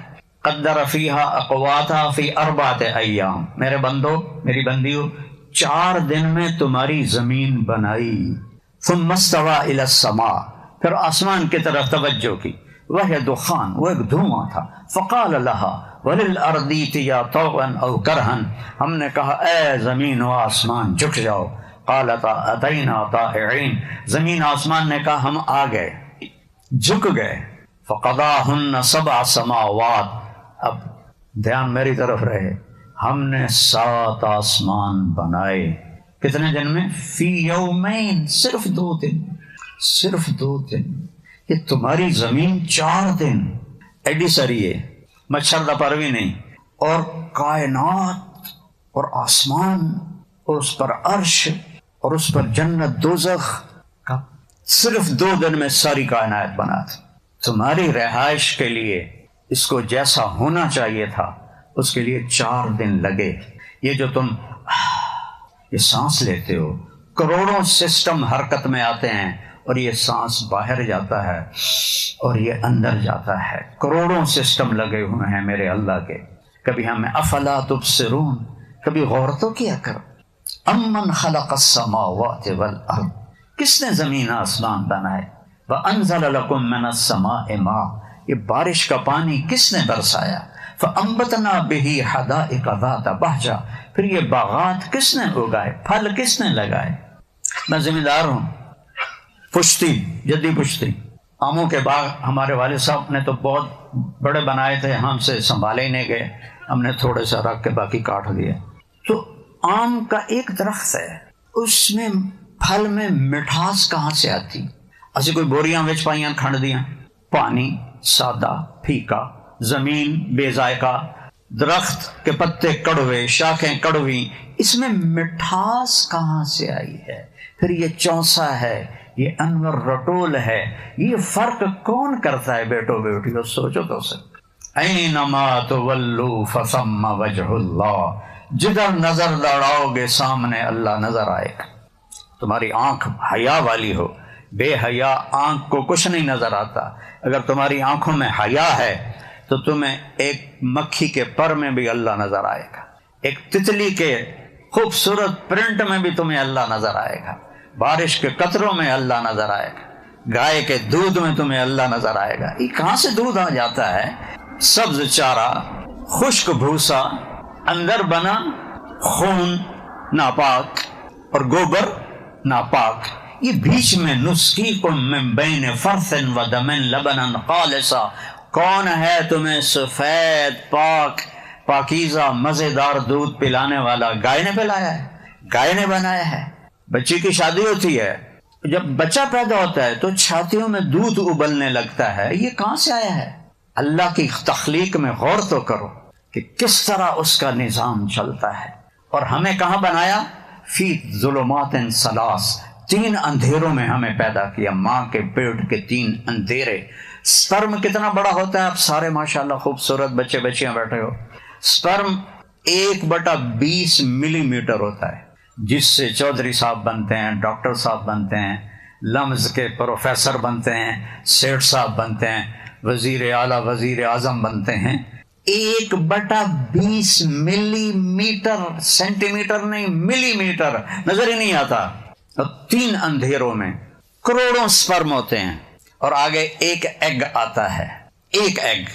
قدر فیہا اقواتہا فی 4 ایام. میرے بندو, میری بندیو, 4 دن میں تمہاری زمین بنائی. ثم استوى الی السماء, پھر آسمان کی طرف توجہ کی, وہ دخان, وہ ایک دھواں تھا. فقال لها وللارض ائتیا طوعا او کرہا, ہم نے کہا اے زمین و آسمان جھک جاؤ. قالتا اتینا طائعین, زمین آسمان نے کہا ہم آ گئے, جھک گئے. فقضاہن 7 سماوات, اب دھیان میری طرف رہے, ہم نے 7 آسمان بنائے. کتنے دن میں؟ فی یومین, صرف 2 دن, صرف 2 دن. یہ تمہاری زمین 4 دن ایڈی سری ہے, مچھر دا پروی نہیں, اور کائنات اور آسمان, اور اس پر عرش, اور اس پر جنت دوزخ کا, صرف 2 دن میں ساری کائنات بنا تھی. تمہاری رہائش کے لیے اس کو جیسا ہونا چاہیے تھا اس کے لیے 4 دن لگے. یہ جو تم یہ سانس لیتے ہو, کروڑوں سسٹم حرکت میں آتے ہیں, اور یہ سانس باہر جاتا ہے اور یہ اندر جاتا ہے, کروڑوں سسٹم لگے ہوئے ہیں میرے اللہ کے. کبھی ہمیں افلا تبصرون, کبھی غور تو کیا کر. امن خلق السماوات والارض, کس نے زمین آسمان بنائے. وانزل لکم من السماء ماء, یہ بارش کا پانی کس نے برسایا. فانبتنا به حدائق ذات بہجہ, پھر یہ باغات کس نے اگائے, پھل کس نے لگائے. میں ذمہ دار ہوں, پشتی, جدی پشتی, آموں کے باغ ہمارے والد صاحب نے تو بہت بڑے بنائے تھے, ہم سے سنبھالے ہی نہیں گئے, ہم نے تھوڑے سا رکھ کے باقی کاٹ دیے. تو آم کا ایک درخت ہے, اس میں پھل میں مٹھاس کہاں سے آتی؟ اسی کوئی بوریاں وچ پائیاں کھنڈ دیاں, پانی سادہ پھیکا, زمین بے ذائقہ, درخت کے پتے کڑوے, شاخیں کڑوی, اس میں مٹھاس کہاں سے آئی ہے؟ پھر یہ چونسا ہے, یہ انور رٹول ہے, یہ فرق کون کرتا ہے بیٹو بیٹیو؟ سوچو تو سر. اینما تولوا فثم وجہ اللہ, جدھر نظر دوڑاؤ گے سامنے اللہ نظر آئے گا. تمہاری آنکھ حیا والی ہو, بے حیا آنکھ کو کچھ نہیں نظر آتا. اگر تمہاری آنکھوں میں حیا ہے تو تمہیں ایک مکھی کے پر میں بھی اللہ نظر آئے گا, ایک تتلی کے خوبصورت پرنٹ میں بھی تمہیں اللہ نظر آئے گا, بارش کے قطروں میں اللہ نظر آئے گا, گائے کے دودھ میں تمہیں اللہ نظر آئے گا. یہ کہاں سے دودھ آ جاتا ہے؟ سبز چارہ, خشک بھوسا, اندر بنا خون ناپاک اور گوبر ناپاک, یہ بیچ میں نسقیکم من بین فرث و دم لبنا خالصا، کون ہے تمہیں سفید پاک پاکیزہ مزیدار دودھ پلانے والا؟ گائے نے پلایا ہے، گائے نے بنایا ہے۔ بچی کی شادی ہوتی ہے، جب بچہ پیدا ہوتا ہے تو چھاتیوں میں دودھ ابلنے لگتا ہے، یہ کہاں سے آیا ہے؟ اللہ کی تخلیق میں غور تو کرو کہ کس طرح اس کا نظام چلتا ہے۔ اور ہمیں کہاں بنایا؟ فی ظلمات ثلاث، 3 اندھیروں میں ہمیں پیدا کیا، ماں کے پیٹ کے 3 اندھیرے۔ سپرم کتنا بڑا ہوتا ہے؟ آپ سارے ماشاءاللہ خوبصورت بچے بچیاں بیٹھے ہو، سپرم 1/20 ملی میٹر ہوتا ہے، جس سے چودھری صاحب بنتے ہیں، ڈاکٹر صاحب بنتے ہیں، لمز کے پروفیسر بنتے ہیں، سیٹھ صاحب بنتے ہیں، وزیر اعلیٰ وزیر اعظم بنتے ہیں۔ 1/20 ملی میٹر، سینٹی میٹر نہیں، ملی میٹر، نظر ہی نہیں آتا۔ اور 3 اندھیروں میں کروڑوں سپرم ہوتے ہیں، اور آگے ایک ایگ آتا ہے، ایک ایگ۔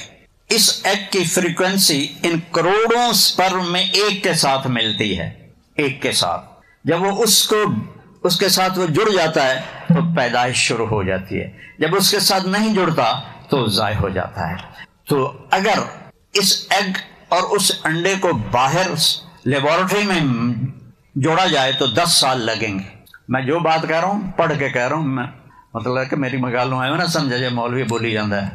اس ایگ کی فریکوینسی ان کروڑوں سپرم میں ایک کے ساتھ ملتی ہے، ایک کے ساتھ۔ جب وہ اس کے ساتھ وہ جڑ جاتا ہے تو پیدائش شروع ہو جاتی ہے، جب اس کے ساتھ نہیں جڑتا تو ضائع ہو جاتا ہے۔ تو اگر اس ایگ اور اس انڈے کو باہر لیبارٹری میں جوڑا جائے تو 10 سال لگیں گے۔ میں جو بات کہہ رہا ہوں پڑھ کے کہہ رہا ہوں، میں مطلب ہے کہ میری مگالوں ہے نا، سمجھا جائے مولوی بولی جاتا ہے۔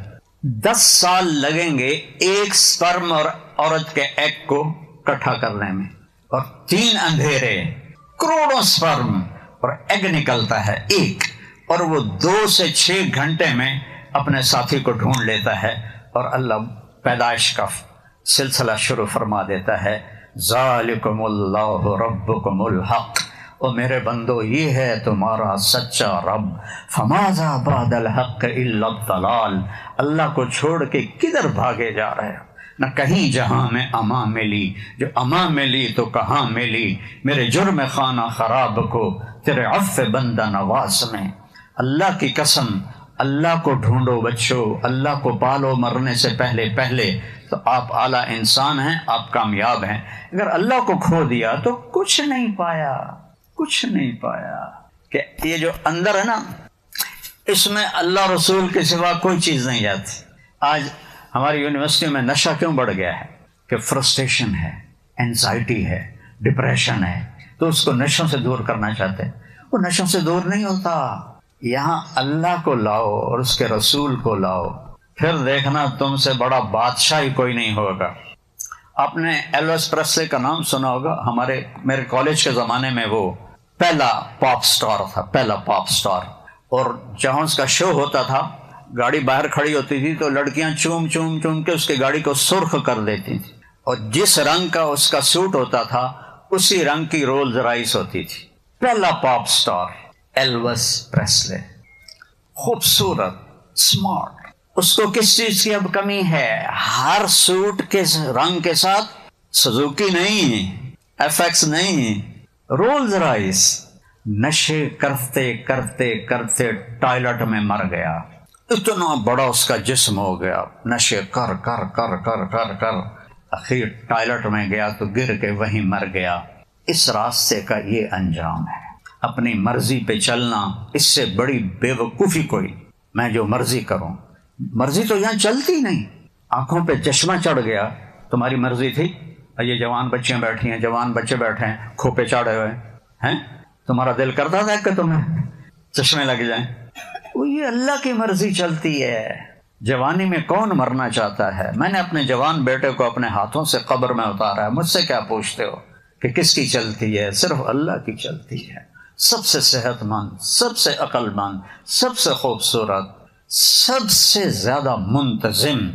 10 سال لگیں گے ایک سپرم اور عورت کے ایگ کو اکٹھا کرنے میں، اور 3 اندھیرے، کروڑوں سپرم اور ایگ نکلتا ہے ایک، اور وہ 2 سے 6 گھنٹے میں اپنے ساتھی کو ڈھونڈ لیتا ہے، اور اللہ پیدائش کا سلسلہ شروع فرما دیتا ہے۔ ذالکم اللہ ربکم الحق، او میرے بندو یہ ہے تمہارا سچا رب، فماذا بعد الحق الا الضلال، اللہ کو چھوڑ کے کدھر بھاگے جا رہے ہو؟ نہ کہیں جہاں میں اما ملی، جو اما ملی تو کہاں ملی، میرے جرم خانہ خراب کو تیرے عفو بندہ نواز میں۔ اللہ کی قسم، اللہ کو ڈھونڈو بچو، اللہ کو پالو مرنے سے پہلے پہلے، تو آپ اعلیٰ انسان ہیں، آپ کامیاب ہیں۔ اگر اللہ کو کھو دیا تو کچھ نہیں پایا، کچھ نہیں پایا۔ کہ یہ جو اندر ہے نا، اس میں اللہ رسول کے سوا کوئی چیز نہیں جاتی۔ آج ہماری یونیورسٹی میں نشہ کیوں بڑھ گیا ہے؟ کہ فرسٹریشن ہے، اینزائٹی ہے، ڈپریشن ہے، تو اس کو نشوں سے دور کرنا چاہتے ہیں۔ وہ نشوں سے دور نہیں ہوتا، یہاں اللہ کو لاؤ اور اس کے رسول کو لاؤ، پھر دیکھنا تم سے بڑا بادشاہ ہی کوئی نہیں ہوگا۔ آپ نے ایلوس پریسلے کا نام سنا ہوگا، میرے کالج کے زمانے میں وہ پہلا پاپ سٹار تھا، پہلا پاپ سٹار۔ اور جہاں اس کا شو ہوتا تھا، گاڑی باہر کھڑی ہوتی تھی تو لڑکیاں چوم چوم چوم کے اس کی گاڑی کو سرخ کر دیتی تھی، اور جس رنگ کا اس کا سوٹ ہوتا تھا اسی رنگ کی رولز رائس ہوتی تھی۔ پہلا پاپ سٹار ایلوس پریسلے، خوبصورت، اسمارٹ۔ اس کو کس چیز کی اب کمی ہے؟ ہر سوٹ کے رنگ کے ساتھ سزوکی نہیں، ایف ایکس نہیں، رولز رائس۔ نشے کرتے کرتے کرتے ٹائلٹ میں مر گیا، اتنا بڑا اس کا جسم ہو گیا، نشے کر کر کر کر کر کر اخیر ٹائلٹ میں گیا تو گر کے وہیں مر گیا۔ اس راستے کا یہ انجام ہے، اپنی مرضی پہ چلنا، اس سے بڑی بے وقوفی کوئی۔ میں جو مرضی کروں، مرضی تو یہاں چلتی نہیں۔ آنکھوں پہ چشمہ چڑھ گیا، تمہاری مرضی تھی؟ یہ جوان بچیاں بیٹھی ہیں، جوان بچے بیٹھے ہیں، کھوپے چاڑے ہوئے ہیں، تمہارا دل کرتا تھا کہ تمہیں چشمے لگ جائیں؟ وہ یہ اللہ کی مرضی چلتی ہے۔ جوانی میں کون مرنا چاہتا ہے؟ میں نے اپنے جوان بیٹے کو اپنے ہاتھوں سے قبر میں اتارا ہے، مجھ سے کیا پوچھتے ہو کہ کس کی چلتی ہے؟ صرف اللہ کی چلتی ہے۔ سب سے صحت مند، سب سے عقل مند، سب سے خوبصورت، سب سے زیادہ منتظم۔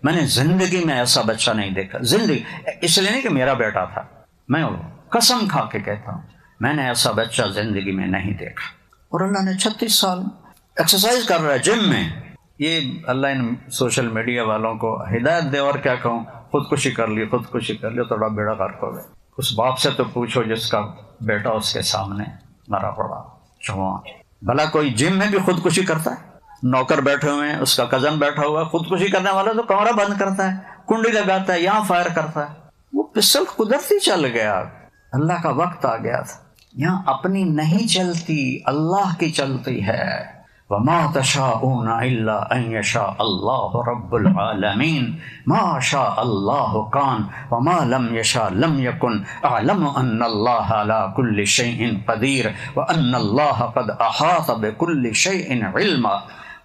میں نے زندگی میں ایسا بچہ نہیں دیکھا، زندگی، اس لیے نہیں کہ میرا بیٹا تھا، میں قسم کھا کے کہتا ہوں میں نے ایسا بچہ زندگی میں نہیں دیکھا۔ اور اللہ نے 36 سال ایکسرسائز کر رہا ہے جم میں۔ یہ اللہ ان سوشل میڈیا والوں کو ہدایت دے، اور کیا کہوں، خودکشی کر لی، خودکشی کر لی، تھوڑا بیڑا غرق ہو گیا۔ اس باپ سے تو پوچھو جس کا بیٹا اس کے سامنے مرا پڑا جوان۔ بھلا کوئی جم میں بھی خودکشی کرتا ہے؟ نوکر بیٹھے ہوئے ہیں، اس کا کزن بیٹھا ہوا ہے، خودکشی کرنے والا تو کمرہ بند کرتا ہے، کنڈی لگاتا ہے، یہاں فائر کرتا ہے۔ وہ پسٹل قدرتی چل گیا، اللہ کا وقت آ گیا تھا۔ یہاں اپنی نہیں چلتی، اللہ کی چلتی ہے۔ وما تشاءون الا ان یشاء اللہ رب العالمین، ما شاء اللہ کان وما لم یشاء لم یکن، اعلم ان اللہ علی کل شیء قدیر وان اللہ قد احاط بکل شیء علما۔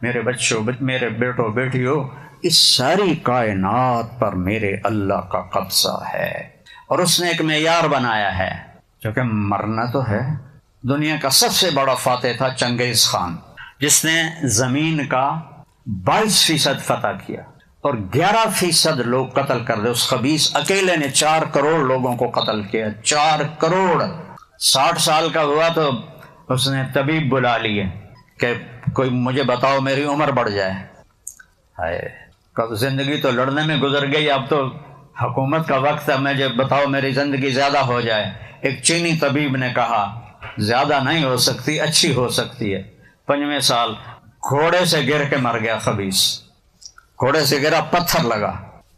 میرے بچوں، میرے بیٹوں بیٹیوں، اس ساری کائنات پر میرے اللہ کا قبضہ ہے، اور اس نے ایک معیار بنایا ہے، جو کہ مرنا تو ہے۔ دنیا کا سب سے بڑا فاتح تھا چنگیز خان، جس نے زمین کا 22% فتح کیا اور 11% لوگ قتل کر دے۔ اس خبیث اکیلے نے 4 کروڑ لوگوں کو قتل کیا، 4 کروڑ۔ 60 سال کا ہوا تو اس نے طبیب بلا لیے کہ کوئی مجھے بتاؤ میری عمر بڑھ جائے۔ زندگی تو لڑنے میں گزر گئی، اب تو حکومت کا وقت ہے، مجھے بتاؤ میری زندگی زیادہ ہو جائے۔ ایک چینی طبیب نے کہا زیادہ نہیں ہو سکتی، اچھی ہو سکتی ہے۔ 5ویں سال گھوڑے سے گر کے مر گیا خبیث، گھوڑے سے گرا، پتھر لگا،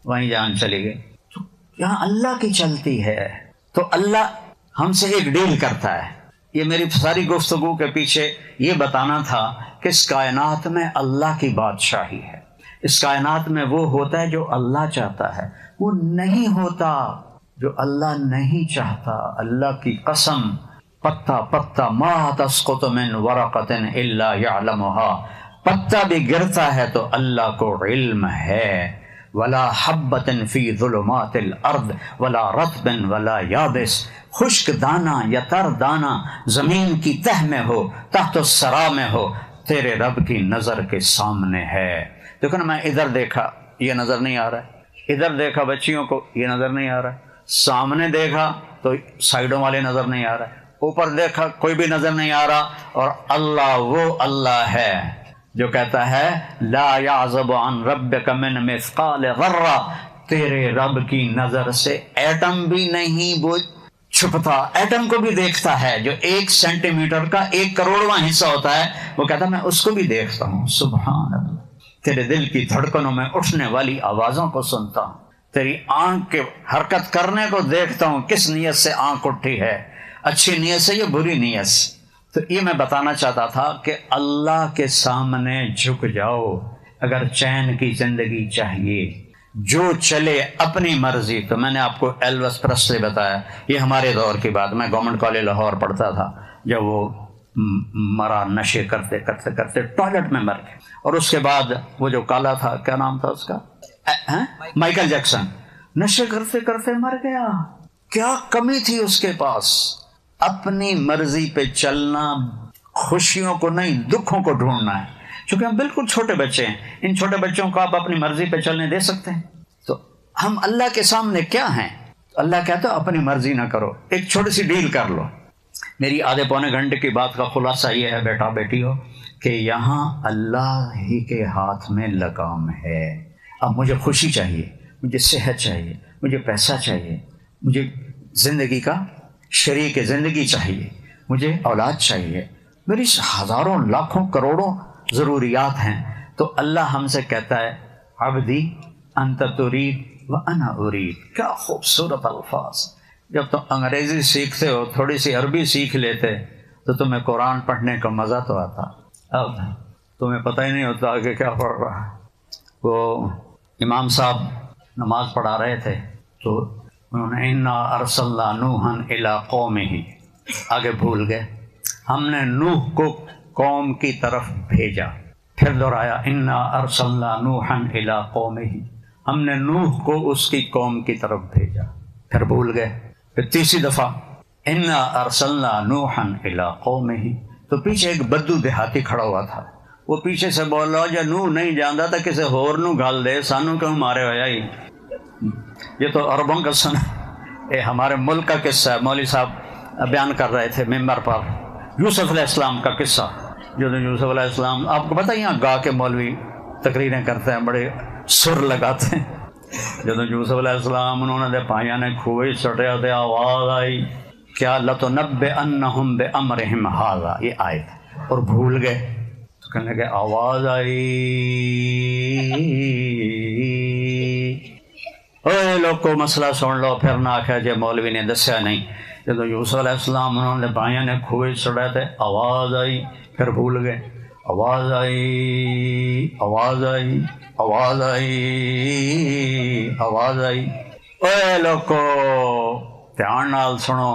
وہیں جان چلی گئی۔ تو یہاں اللہ کی چلتی ہے، تو اللہ ہم سے ایک ڈیل کرتا ہے۔ یہ میری ساری گفتگو کے پیچھے یہ بتانا تھا کہ اس کائنات میں اللہ کی بادشاہی ہے۔ اس کائنات میں وہ ہوتا ہے جو اللہ چاہتا ہے، وہ نہیں ہوتا جو اللہ نہیں چاہتا۔ اللہ کی قسم، پتا پتا ما تسقط من ورقۃ الا یعلمها، پتا بھی گرتا ہے تو اللہ کو علم ہے۔ ولا حبۃ فی ظلمات الارض ولا رطب ولا یابس، خشک دانہ یا تر دانہ زمین کی تہ میں ہو، تحت الثری میں ہو، تیرے رب کی نظر کے سامنے ہے۔ دیکھو نا، میں ادھر دیکھا یہ نظر نہیں آ رہا ہے، ادھر دیکھا بچیوں کو یہ نظر نہیں آ رہا ہے، سامنے دیکھا تو سائیڈوں والے نظر نہیں آ رہا ہے، اوپر دیکھا کوئی بھی نظر نہیں آ رہا۔ اور اللہ وہ اللہ ہے جو کہتا ہے لا یعزب عن ربک من مثقال ذرہ، تیرے رب کی نظر سے ایٹم بھی نہیں وہ چھپتا، ایٹم کو بھی دیکھتا ہے۔ جو 1 سینٹی میٹر کا 1 کروڑواں حصہ ہوتا ہے، وہ کہتا ہے میں اس کو بھی دیکھتا ہوں۔ سبحان اللہ، تیرے دل کی دھڑکنوں میں اٹھنے والی آوازوں کو سنتا ہوں، تیری آنکھ کے حرکت کرنے کو دیکھتا ہوں، کس نیت سے آنکھ اٹھی ہے، اچھی نیت سے یا بری نیت سے۔ تو یہ میں بتانا چاہتا تھا کہ اللہ کے سامنے جھک جاؤ اگر چین کی زندگی چاہیے، جو چلے اپنی مرضی۔ تو میں نے آپ کو ایلوس پریسلی بتایا، یہ ہمارے دور کی بات، میں گورنمنٹ کالج لاہور پڑھتا تھا جب وہ مرا، نشے کرتے کرتے کرتے ٹوائلٹ میں مر گئے۔ اور اس کے بعد وہ جو کالا تھا، کیا نام تھا اس کا، مائیکل جیکسن، نشے کرتے کرتے مر گیا۔ کیا کمی تھی اس کے پاس؟ اپنی مرضی پہ چلنا، خوشیوں کو نہیں دکھوں کو ڈھونڈنا ہے۔ چونکہ ہم بالکل چھوٹے بچے ہیں، ان چھوٹے بچوں کو آپ اپنی مرضی پہ چلنے دے سکتے ہیں؟ تو ہم اللہ کے سامنے کیا ہیں؟ اللہ کہتا ہے اپنی مرضی نہ کرو، ایک چھوٹی سی ڈیل کر لو۔ میری آدھے پونے گھنٹے کی بات کا خلاصہ یہ ہے بیٹا بیٹی ہو کہ یہاں اللہ ہی کے ہاتھ میں لگام ہے۔ اب مجھے خوشی چاہیے، مجھے صحت چاہیے، مجھے پیسہ چاہیے، مجھے زندگی کا شریک زندگی چاہیے، مجھے اولاد چاہیے، میری ہزاروں لاکھوں کروڑوں ضروریات ہیں۔ تو اللہ ہم سے کہتا ہے عبدی انت ترید وانا ارید۔ کیا خوبصورت الفاظ! جب تم انگریزی سیکھتے ہو، تھوڑی سی عربی سیکھ لیتے تو تمہیں قرآن پڑھنے کا مزہ تو آتا، اب تمہیں پتہ ہی نہیں ہوتا کہ کیا پڑھ رہا ہے۔ وہ امام صاحب نماز پڑھا رہے تھے تو انہوں نے انا ارسلنا نوحا الی قومہ، آگے بھول گئے، ہم نے نوح کو قوم کی طرف بھیجا۔ پھر دہرایا انا ارسلنا نوحا الی قومہ، ہم نے نوح کو اس کی قوم کی طرف بھیجا۔ پھر بھول گئے، پھر تیسری دفعہ انا ارسلنا نوحا الی قومہ، تو پیچھے ایک بدو دیہاتی کھڑا ہوا تھا، وہ پیچھے سے بول رہا جو نوح نہیں جانتا تھا کسی ہور نو گل دے، سانو کیوں مارے ہویا ہی۔ یہ تو عربوں کا سن، یہ ہمارے ملک کا قصہ ہے۔ مولوی صاحب بیان کر رہے تھے ممبر پر یوسف علیہ السلام کا قصہ، جو یوسف علیہ السلام، آپ کو پتہ ہے یہاں گا کے مولوی تقریریں کرتے ہیں، بڑے سر لگاتے ہیں۔ جب یوسف علیہ السلام انہوں نے پائیاں نے کھوئی سٹیا تے آواز آئی کیا لَتُنَبِّئَنَّهُمْ بِأَمْرِهِمْ هَذَا، یہ آیت، اور بھول گئے تو کہنے لگے آواز آئی اے لوگوں مسئلہ سن لو، پھر نہ آخیا جی مولوی نے دسیا نہیں۔ جب یوسف علیہ السلام انہوں نے بھائیوں نے کھوئے چڑھا تھے، آواز آئی، پھر بھول گئے، آواز آئی، آواز آئی، آواز آئی، آواز آئی۔ اے لوگو دھیان نال سنو،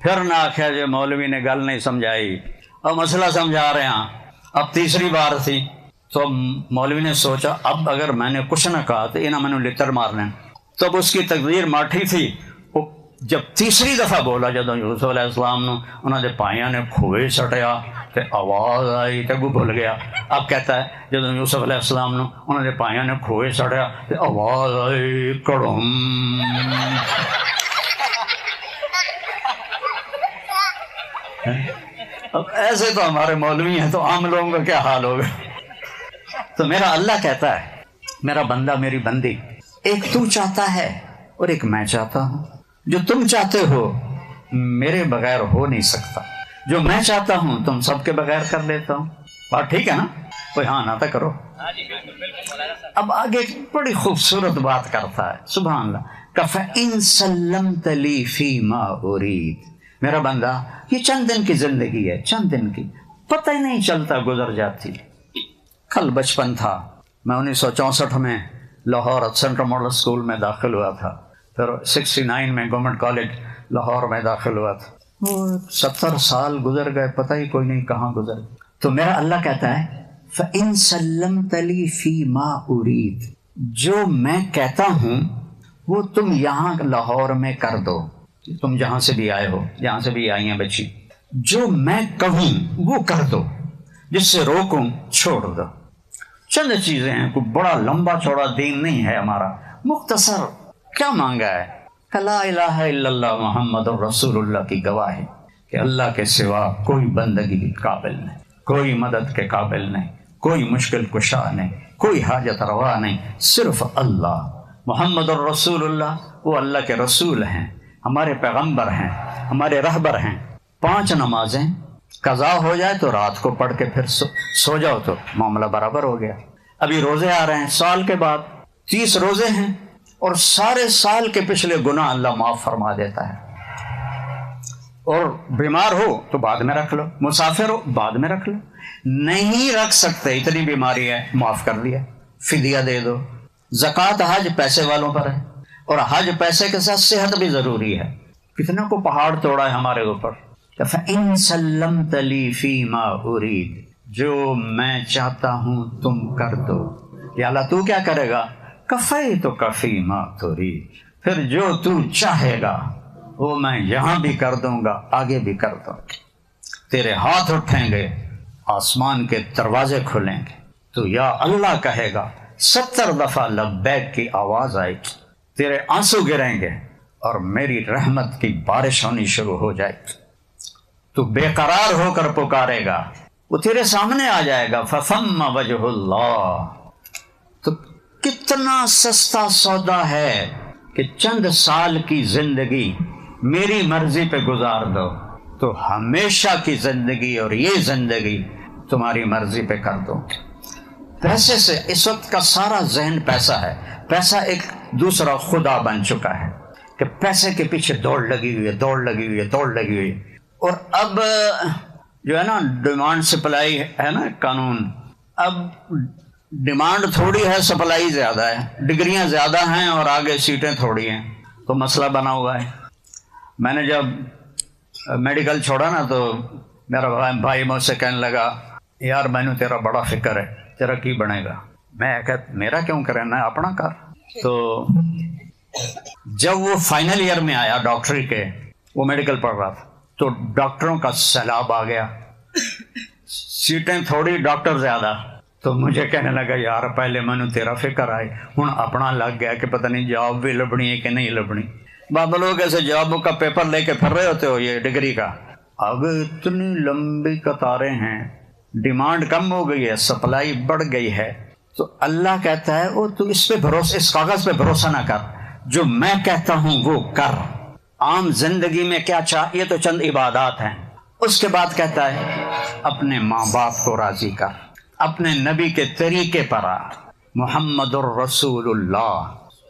پھر نہ آخیا جی مولوی نے گل نہیں سمجھائی، اب مسئلہ سمجھا رہے ہیں۔ اب تیسری بار تھی تو مولوی نے سوچا اب اگر میں نے کچھ نہ کہا تو انہوں نے لتر مارنے، تو اب اس کی تقدیر ماٹھی تھی۔ وہ جب تیسری دفعہ بولا، جب یوسف علیہ السلام نے انہوں نے پائیاں نے کھوئے سٹیا تو آواز آئی تو وہ بھول گیا۔ اب کہتا ہے جب یوسف علیہ السلام نے انہوں نے پائیاں نے کھوئے سٹیا تو آواز آئی کڑم۔ اب ایسے تو ہمارے مولوی ہیں، تو عام لوگوں کا کیا حال ہوگا؟ تو میرا اللہ کہتا ہے میرا بندہ میری بندی، ایک تو چاہتا ہے اور ایک میں چاہتا ہوں۔ جو تم چاہتے ہو میرے بغیر ہو نہیں سکتا، جو میں چاہتا ہوں تم سب کے بغیر کر لیتا ہوں۔ بات ٹھیک ہے نا؟ کوئی ہاں نہ تو کرو۔ اب آگے ایک بڑی خوبصورت بات کرتا ہے، سبحان اللہ، کَفَإِن سَلَّمْتَ لِي فِي مَا أُرِيدُ۔ میرا بندہ یہ چند دن کی زندگی ہے، چند دن کی، پتہ ہی نہیں چلتا گزر جاتی۔ کل بچپن تھا، میں 1964 میں لاہور سینٹرل ماڈل اسکول میں داخل ہوا تھا، پھر 69 میں گورنمنٹ کالج لاہور میں داخل ہوا تھا۔ 70 سال گزر گئے، پتہ ہی کوئی نہیں کہاں گزر۔ تو میرا اللہ کہتا ہے فَإِن سَلَّمْتَ لِي فِي مَا أُرِيدُ، جو میں کہتا ہوں وہ تم یہاں لاہور میں کر دو، تم جہاں سے بھی آئے ہو، جہاں سے بھی آئی ہیں بچی، جو میں کہوں وہ کر دو، جس سے روکوں چھوڑ دو۔ چند چیزیں ہیں، کوئی بڑا لمبا چوڑا دین نہیں ہے ہمارا، مختصر۔ کیا مانگا ہے؟ کہ لا الہ الا اللہ محمد رسول اللہ کی گواہی کہ اللہ کے سوا کوئی بندگی کے قابل نہیں، کوئی مدد کے قابل نہیں، کوئی مشکل کشا نہیں، کوئی حاجت روا نہیں، صرف اللہ۔ محمد الرسول اللہ، وہ اللہ کے رسول ہیں، ہمارے پیغمبر ہیں، ہمارے رہبر ہیں۔ 5 نمازیں قضا ہو جائے تو رات کو پڑھ کے پھر سو جاؤ تو معاملہ برابر ہو گیا۔ ابھی روزے آ رہے ہیں، سال کے بعد 30 روزے ہیں، اور سارے سال کے پچھلے گناہ اللہ معاف فرما دیتا ہے۔ اور بیمار ہو تو بعد میں رکھ لو، مسافر ہو بعد میں رکھ لو، نہیں رکھ سکتے اتنی بیماری ہے، معاف کر دیا، فدیہ دے دو۔ زکوٰۃ حج پیسے والوں پر ہے، اور حج پیسے کے ساتھ صحت بھی ضروری ہے۔ کتنا کو پہاڑ توڑا ہے ہمارے اوپر۔ فَإِن سَلَّمْتَ لِي فِي مَا أُرِيدُ، جو میں چاہتا ہوں تم کر دو۔ یا اللہ تو کیا کرے گا؟ کَفَيْتُكَ فِي مَا تُرِيدُ، پھر جو تو چاہے گا وہ میں یہاں بھی کر دوں گا، آگے بھی کر دوں گا۔ تیرے ہاتھ اٹھیں گے، آسمان کے دروازے کھلیں گے، تو یا اللہ کہے گا، 70 دفعہ لبیک کی آواز آئے گی، تیرے آنسو گریں گے اور میری رحمت کی بارش ہونی شروع ہو جائے گی۔ تو بے قرار ہو کر پکارے گا، وہ تیرے سامنے آ جائے گا۔ فَثَمَّ وَجْهُ اللَّهِ، تو کتنا سستا سودا ہے کہ چند سال کی زندگی میری مرضی پہ گزار دو، تو ہمیشہ کی زندگی اور یہ زندگی تمہاری مرضی پہ کر دو۔ پیسے سے اس وقت کا سارا ذہن پیسہ ہے، پیسہ ایک دوسرا خدا بن چکا ہے کہ پیسے کے پیچھے دوڑ لگی ہوئی ہے، دوڑ لگی ہوئی ہے، دوڑ لگی ہوئی ہے۔ اور اب جو ہے نا ڈیمانڈ سپلائی ہے نا قانون، اب ڈیمانڈ تھوڑی ہے، سپلائی زیادہ ہے، ڈگریاں زیادہ ہیں اور آگے سیٹیں تھوڑی ہیں، تو مسئلہ بنا ہوا ہے۔ میں نے جب میڈیکل چھوڑا نا تو میرا بھائی مجھ سے کہنے لگا، یار میں نے تیرا بڑا فکر ہے، تیرا کی بنے گا؟ میں کہتا میرا کیوں کرے، میں اپنا کر۔ تو جب وہ فائنل ایئر میں آیا ڈاکٹری کے، وہ میڈیکل پڑھ رہا تھا، تو ڈاکٹروں کا سیلاب آ گیا، سیٹیں تھوڑی ڈاکٹر زیادہ۔ تو مجھے کہنے لگا، یار پہلے میں نے تیرا فکر آئی، ہوں اپنا لگ گیا کہ پتہ نہیں جاب بھی لبنی ہے کہ نہیں لبنی۔ بابا لوگ ایسے جاب کا پیپر لے کے پھر رہے ہوتے ہو یہ ڈگری کا، اب اتنی لمبی قطاریں ہیں، ڈیمانڈ کم ہو گئی ہے، سپلائی بڑھ گئی ہے۔ تو اللہ کہتا ہے او تو اس پہ بھروسہ، اس کاغذ پہ بھروسہ نہ کر، جو میں کہتا ہوں وہ کر۔ عام زندگی میں کیا چاہ، یہ تو چند عبادات ہیں۔ اس کے بعد کہتا ہے اپنے ماں باپ کو راضی کر، اپنے نبی کے طریقے پر آ، محمد الرسول اللہ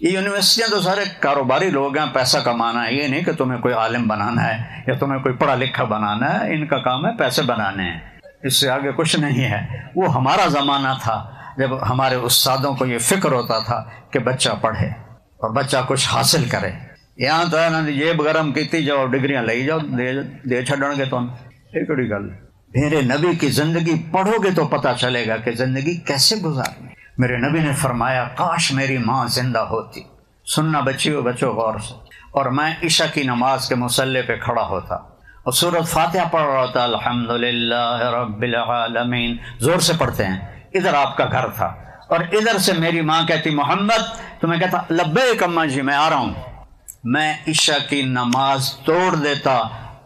یہ یونیورسٹیاں تو سارے کاروباری لوگ ہیں، پیسہ کمانا ہے، یہ نہیں کہ تمہیں کوئی عالم بنانا ہے یا تمہیں کوئی پڑھا لکھا بنانا ہے، ان کا کام ہے پیسے بنانے ہیں، اس سے آگے کچھ نہیں ہے۔ وہ ہمارا زمانہ تھا جب ہمارے استادوں کو یہ فکر ہوتا تھا کہ بچہ پڑھے اور بچہ کچھ حاصل کرے۔ یہاں تو ہے نا جیب گرم کیتی جاؤ، ڈگریاں لے جاؤ، دے چھڈن گے تم، یہ کڑی گل۔ میرے نبی کی زندگی پڑھو گے تو پتہ چلے گا کہ زندگی کیسے گزارنی۔ میرے نبی نے فرمایا کاش میری ماں زندہ ہوتی۔ سننا بچیو، بچو غور سے، اور میں عشاء کی نماز کے مصلی پہ کھڑا ہوتا اور سورۃ فاتحہ پڑھ رہا ہوتا، الحمدللہ رب العالمین، زور سے پڑھتے ہیں۔ ادھر آپ کا گھر تھا اور ادھر سے میری ماں کہتی محمد، تو میں کہتا لبیک اماں جی میں آ رہا ہوں۔ میں عشاء کی نماز توڑ دیتا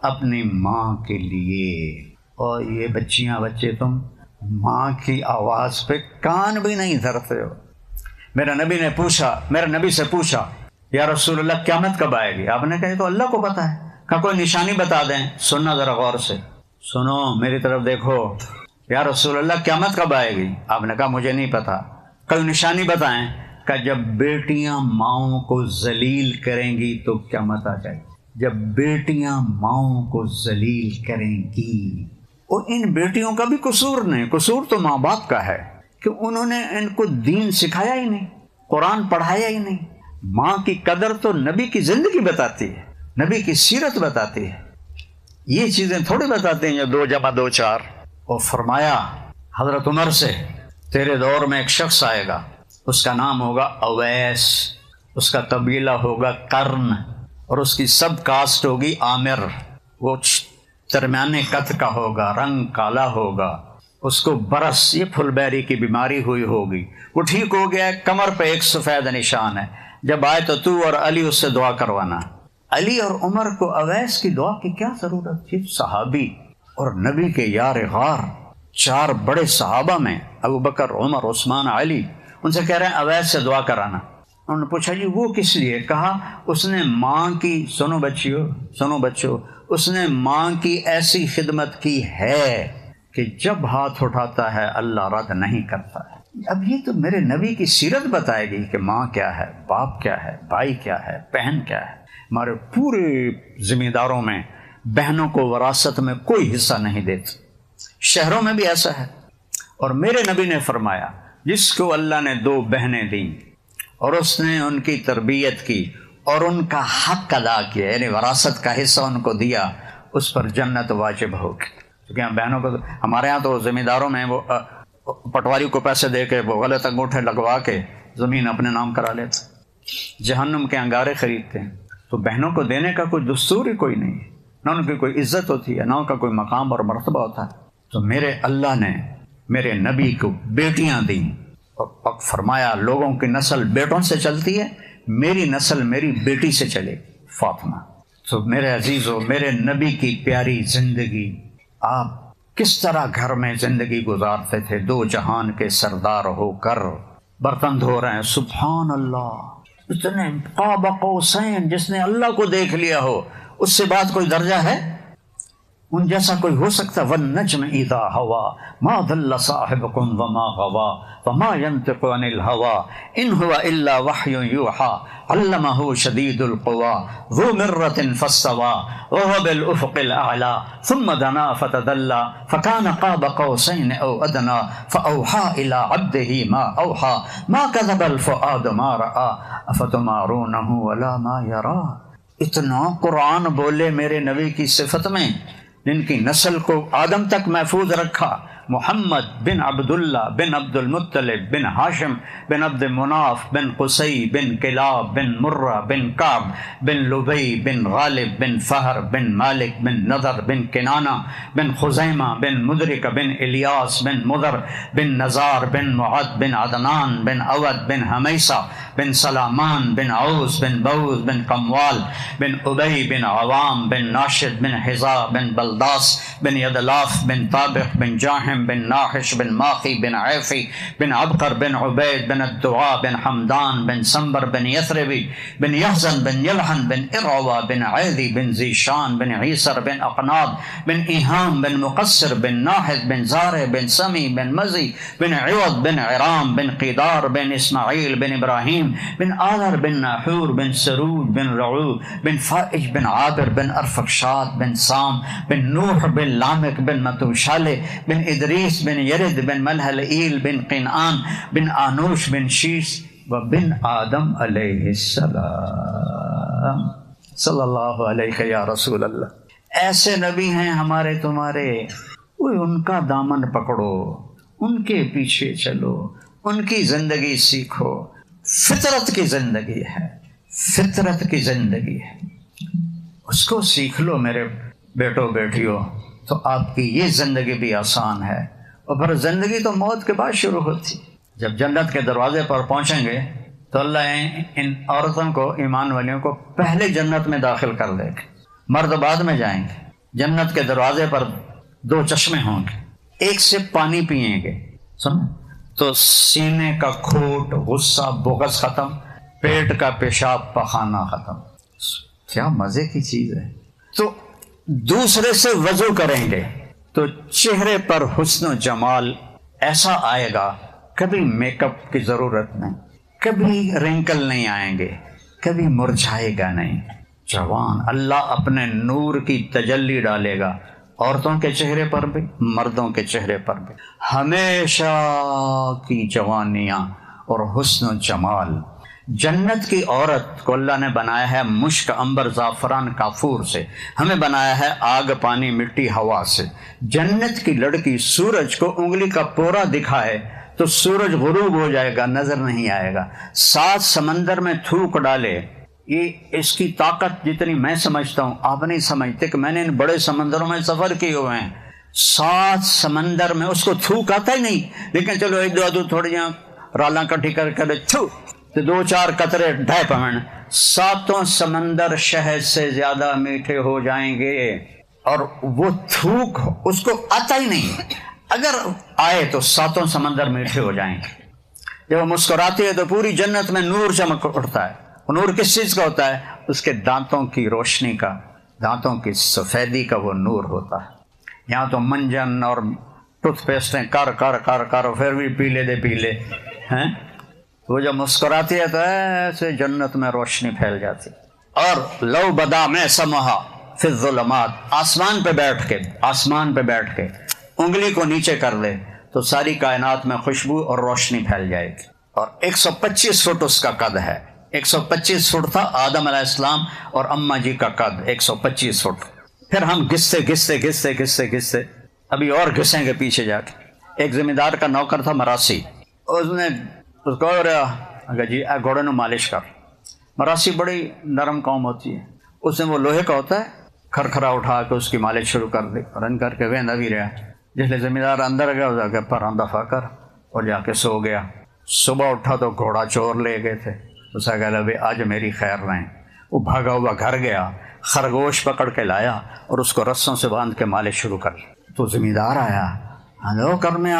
اپنی ماں کے لیے۔ اور یہ بچیاں بچے تم ماں کی آواز پہ کان بھی نہیں دھرتے ہو۔ میرے نبی سے پوچھا یا رسول اللہ قیامت کب آئے گی؟ آپ نے کہا تو اللہ کو پتا ہے۔ کہا کوئی نشانی بتا دیں۔ سننا ذرا غور سے، سنو میری طرف دیکھو، یا رسول اللہ قیامت کب آئے گی؟ آپ نے کہا مجھے نہیں پتا۔ کوئی نشانی بتائیں۔ کہ جب بیٹیاں ماؤں کو ذلیل کریں گی تو قیامت آ جائے گی۔ جب بیٹیاں ماؤں کو ذلیل کریں گی، اور ان بیٹیوں کا بھی قصور نہیں، قصور تو ماں باپ کا ہے کہ انہوں نے ان کو دین سکھایا ہی نہیں، قرآن پڑھایا ہی نہیں۔ ماں کی قدر تو نبی کی زندگی بتاتی ہے، نبی کی سیرت بتاتی ہے، یہ چیزیں تھوڑی بتاتے ہیں 2 + 2 = 4۔ اور فرمایا حضرت عمر سے تیرے دور میں ایک شخص آئے گا، اس کا نام ہوگا اویس، اس کا قبیلہ ہوگا قرن، اور اس کی سب کاسٹ ہوگی عامر۔ وہ درمیانے قد کا ہوگا، رنگ کالا ہوگا، اس کو برس، یہ پھل بیری کی بیماری ہوئی ہوگی، وہ ٹھیک ہو گیا ہے، کمر پہ ایک سفید نشان ہے۔ جب آئے تو اور علی اس سے دعا کروانا۔ علی اور عمر کو اویس کی دعا کی کیا ضرورت تھی؟ صحابی اور نبی کے یار غار، 4 بڑے صحابہ میں ابو بکر، عمر، عثمان، علی، ان سے کہہ رہے ہیں اویس سے دعا کرانا۔ انہوں نے پوچھا جی وہ کس لیے؟ کہا اس نے ماں کی، سنو بچو، اس نے ماں کی ایسی خدمت کی ہے کہ جب ہاتھ اٹھاتا ہے اللہ رد نہیں کرتا ہے۔ اب یہ تو میرے نبی کی سیرت بتائے گی کہ ماں کیا ہے، باپ کیا ہے، بھائی کیا ہے، بہن کیا ہے۔ ہمارے پورے ذمہ داروں میں بہنوں کو وراثت میں کوئی حصہ نہیں دیتے، شہروں میں بھی ایسا ہے۔ اور میرے نبی نے فرمایا جس کو اللہ نے 2 بہنیں دیں اور اس نے ان کی تربیت کی اور ان کا حق ادا کیا، یعنی وراثت کا حصہ ان کو دیا، اس پر جنت واجب ہوگی۔ کیونکہ بہنوں کو ہمارے ہاں تو ذمہ داروں میں وہ پٹواری کو پیسے دے کے وہ غلط انگوٹھے لگوا کے زمین اپنے نام کرا لیتے، جہنم کے انگارے خریدتے ہیں۔ تو بہنوں کو دینے کا کوئی دستور ہی کوئی نہیں ہے، نہ ان کی کوئی عزت ہوتی ہے، نہ ان کا کوئی مقام اور مرتبہ ہوتا ہے۔ تو میرے اللہ نے میرے نبی کو بیٹیاں دیں اور فرمایا لوگوں کی نسل بیٹوں سے چلتی ہے، میری نسل میری بیٹی سے چلے، فاطمہ۔ تو میرے عزیزو، میرے نبی کی پیاری زندگی، آپ کس طرح گھر میں زندگی گزارتے تھے 2 جہان کے سردار ہو کر، برتن دھو رہے ہیں، سبحان اللہ، اتنے قاب قوسین، جس نے اللہ کو دیکھ لیا ہو اس سے بات کوئی درجہ ہے؟ ان جیسا کوئی ہو سکتا؟ والنجم اذا ہوا ما ضل صاحبکم وما غوا وما ينطق عن الهوى ان هو الا وحی یوحى علمہ شدید القوى ذو مرۃ فاستوى وهو بالافق الاعلى ثم دنا فتدلى فكان قاب قوسین او ادنى فاوحى الى عبده ما اوحى ما كذب الفؤاد ما راى افتمارونه ولا ما يرى۔ اتنا قرآن بولے میرے نبی کی صفت میں، جن کی نسل کو آدم تک محفوظ رکھا، محمد بن عبداللہ بن عبد المطلب بن ہاشم بن عبد مناف بن قصی بن کلاب بن مرہ بن کعب بن لبی بن غالب بن فہر بن مالک بن نضر بن کنانہ بن خزیمہ بن مدرک بن الیاس بن مدر بن نزار بن معد بن عدنان بن اود بن حمیسہ بن سلامان بن عوس بن بوز بن قموال بن ابی بن عوام بن ناشد بن حزا بن بلداس بن یدلاف بن طابق بن جاہم بن ناحش بن ماخی بن عیفی بن عبقر بن عبید بن الدعاء بن حمدان بن سنبر بن یثربی بن یحزن بن یلحن بن ارعوا بن عیدی بن زیشان بن عیسر بن اقناد بن ایہام بن مقصر بن ناحد بن زارع بن سمی بن مزی بن عوض بن عرام بن قیدار بن اسماعیل بن ابراہیم بن آذر بن ناحور بن سرود بن رعو بن فائج بن عابر بن ارفقشاد بن سام بن نوح بن لامک بن متوشالہ بن ادریس بن یرد بن ملحلئیل بن قنعان بن آنوش بن شیس و بن آدم علیہ السلام صلی اللہ علیہ یا رسول اللہ۔ ایسے نبی ہیں ہمارے تمہارے، وہ ان کا دامن پکڑو، ان کے پیچھے چلو، ان کی زندگی سیکھو۔ فطرت کی زندگی ہے، فطرت کی زندگی ہے، اس کو سیکھ لو میرے بیٹو بیٹیوں، تو آپ کی یہ زندگی بھی آسان ہے۔ اور پھر زندگی تو موت کے بعد شروع ہوتی، جب جنت کے دروازے پر پہنچیں گے تو اللہ ان عورتوں کو، ایمان والیوں کو پہلے جنت میں داخل کر دے گا، مرد بعد میں جائیں گے۔ جنت کے دروازے پر 2 چشمے ہوں گے، ایک سے پانی پئیں گے، سمجھ تو سینے کا کھوٹ، غصہ، بغض ختم، پیٹ کا پیشاب پخانہ ختم۔ کیا مزے کی چیز ہے۔ تو دوسرے سے وضو کریں گے تو چہرے پر حسن و جمال ایسا آئے گا، کبھی میک اپ کی ضرورت نہیں، کبھی رنکل نہیں آئیں گے، کبھی مرجھائے گا نہیں، جوان۔ اللہ اپنے نور کی تجلی ڈالے گا عورتوں کے چہرے پر بھی، مردوں کے چہرے پر بھی، ہمیشہ کی جوانیاں اور حسن و جمال۔ جنت کی عورت کو اللہ نے بنایا ہے مشک، عنبر، زعفران، کافور سے، ہمیں بنایا ہے آگ، پانی، مٹی، ہوا سے۔ جنت کی لڑکی سورج کو انگلی کا پورا دکھائے تو سورج غروب ہو جائے گا، نظر نہیں آئے گا۔ 7 سمندر میں تھوک ڈالے، یہ اس کی طاقت جتنی میں سمجھتا ہوں آپ نہیں سمجھتے، کہ میں نے ان بڑے سمندروں میں سفر کیے ہوئے ہیں، 7 سمندر میں اس کو تھوک آتا ہی نہیں، لیکن چلو ایک دو تھوڑی رالاں کٹھی کر کے تھو تو 2-4 قطرے ڈھائی پہن، 7 سمندر شہد سے زیادہ میٹھے ہو جائیں گے، اور وہ تھوک اس کو آتا ہی نہیں، اگر آئے تو 7 سمندر میٹھے ہو جائیں گے۔ جب وہ مسکراتی ہے تو پوری جنت میں نور چمک اٹھتا ہے۔ وہ نور کس چیز کا ہوتا ہے؟ اس کے دانتوں کی روشنی کا، دانتوں کی سفیدی کا وہ نور ہوتا ہے۔ یہاں تو منجن اور ٹوتھ پیسٹیں کر کر کر کر پھر بھی پیلے دے پیلے ہیں، وہ جب مسکراتی ہے تو ایسے جنت میں روشنی پھیل جاتی۔ اور لو بدا میں سمہا فی الظلمات، آسمان پہ بیٹھ کے انگلی کو نیچے کر لے تو ساری کائنات میں خوشبو اور روشنی پھیل جائے گی۔ اور 125 فٹ اس کا قد ہے، 125 فٹ تھا آدم علیہ السلام اور اماں جی کا قد 125 فٹ۔ پھر ہم گھستے ابھی اور گھسیں گے پیچھے جا کے۔ ایک زمین دار کا نوکر تھا مراسی، اس نے اس کو اگر جی گھوڑے نو مالش کر، مراسی بڑی نرم قوم ہوتی ہے، اس نے وہ لوہے کا ہوتا ہے، کھرکھرا اٹھا کے اس کی مالش شروع کر دی، رن کر کے ویندا بھی رہا۔ جس لئے زمیندار اندر گیا جا کے پر دفعہ کر اور جا کے سو گیا۔ صبح اٹھا تو گھوڑا چور لے گئے تھے، اسے کہا لے آج میری خیر رہیں۔ وہ بھاگا ہوا گھر گیا، خرگوش پکڑ کے لایا اور اس کو رسوں سے باندھ کے مالش شروع کر لی۔ تو زمیندار آیا، ہلو کرنے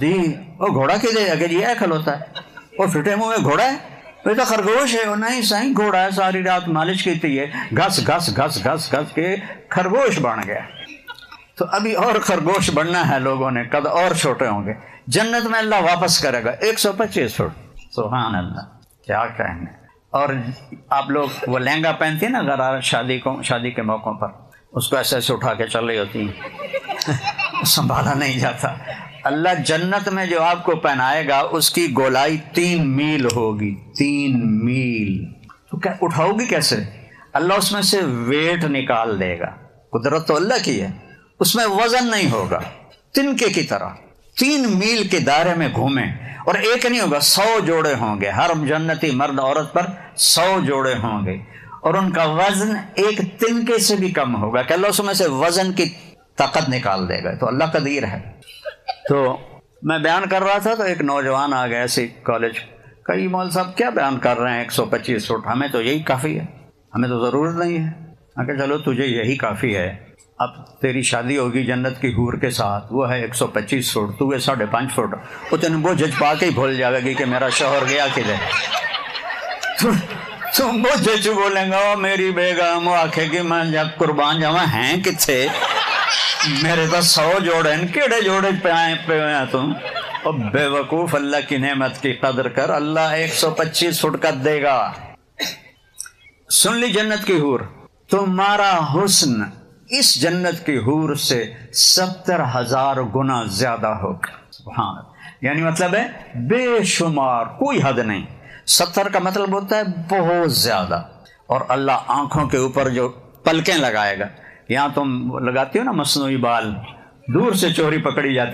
دی وہ گھوڑا کی دے اگر یہ کھلوتا ہے، اور پھٹے منہ میں گھوڑا ہے، یہ تو خرگوش ہے۔ نہیں سائیں گھوڑا ہے، ساری رات مالش کی تھی، گھس گھس گھس گھس گھس کے خرگوش بن گیا۔ تو ابھی اور خرگوش بننا ہے لوگوں نے، قد اور چھوٹے ہوں گے۔ جنت میں اللہ واپس کرے گا 125 فٹ، سبحان اللہ، کیا کہنے۔ اور آپ لوگ وہ لہنگا پہنتی ہیں نا غرار شادی کے موقعوں پر، اس کو ایسے ایسے اٹھا کے چل رہی ہوتی ہیں، سنبھالا نہیں جاتا۔ اللہ جنت میں جو آپ کو پہنائے گا اس کی گولائی 3 میل ہوگی، 3 میل۔ تو کیا اٹھاؤ گی کیسے؟ اللہ اس میں سے ویٹ نکال دے گا، قدرت تو اللہ کی ہے، اس میں وزن نہیں ہوگا، تنکے کی طرح 3 میل کے دائرے میں گھومیں، اور ایک نہیں ہوگا، 100 جوڑے ہوں گے، ہر جنتی مرد عورت پر 100 جوڑے ہوں گے، اور ان کا وزن ایک تنکے سے بھی کم ہوگا، کہ اللہ اس میں سے وزن کی طاقت نکال دے گا۔ تو اللہ قدیر ہے۔ تو میں بیان کر رہا تھا تو ایک نوجوان آ گیا ایسے کالج، کئی مول صاحب کیا بیان کر رہے ہیں 125 فٹ، ہمیں تو یہی کافی ہے، ہمیں تو ضرورت نہیں ہے۔ میں کہ چلو تجھے یہی کافی ہے، اب تیری شادی ہوگی جنت کی حور کے ساتھ، وہ ہے 125 فٹ، تو ہے 5.5 فٹ، وہ تین وہ جج پا کے ہی بھول جائے گی کہ میرا شوہر گیا کدھر. تم وہ جج بولیں گا وہ میری بیگم، وہ آکھے گی میں جب قربان جاواں ہیں کتھے، میرے تو 100 جوڑے ہیں، کیڑے جوڑے پہ ہیں تم. اور بے وقوف، اللہ کی نعمت کی قدر کر، اللہ 125 فٹ کا دے گا. سن لی جنت کی حور، تمہارا حسن اس جنت کی حور سے 70,000 گنا زیادہ ہوگا. سبحان اللہ، یعنی مطلب ہے بے شمار، کوئی حد نہیں. 70 کا مطلب ہوتا ہے بہت زیادہ. اور اللہ آنکھوں کے اوپر جو پلکیں لگائے گا، یہاں تم لگاتی ہو نا مصنوعی بال، دور سے چوری پکڑی جاتی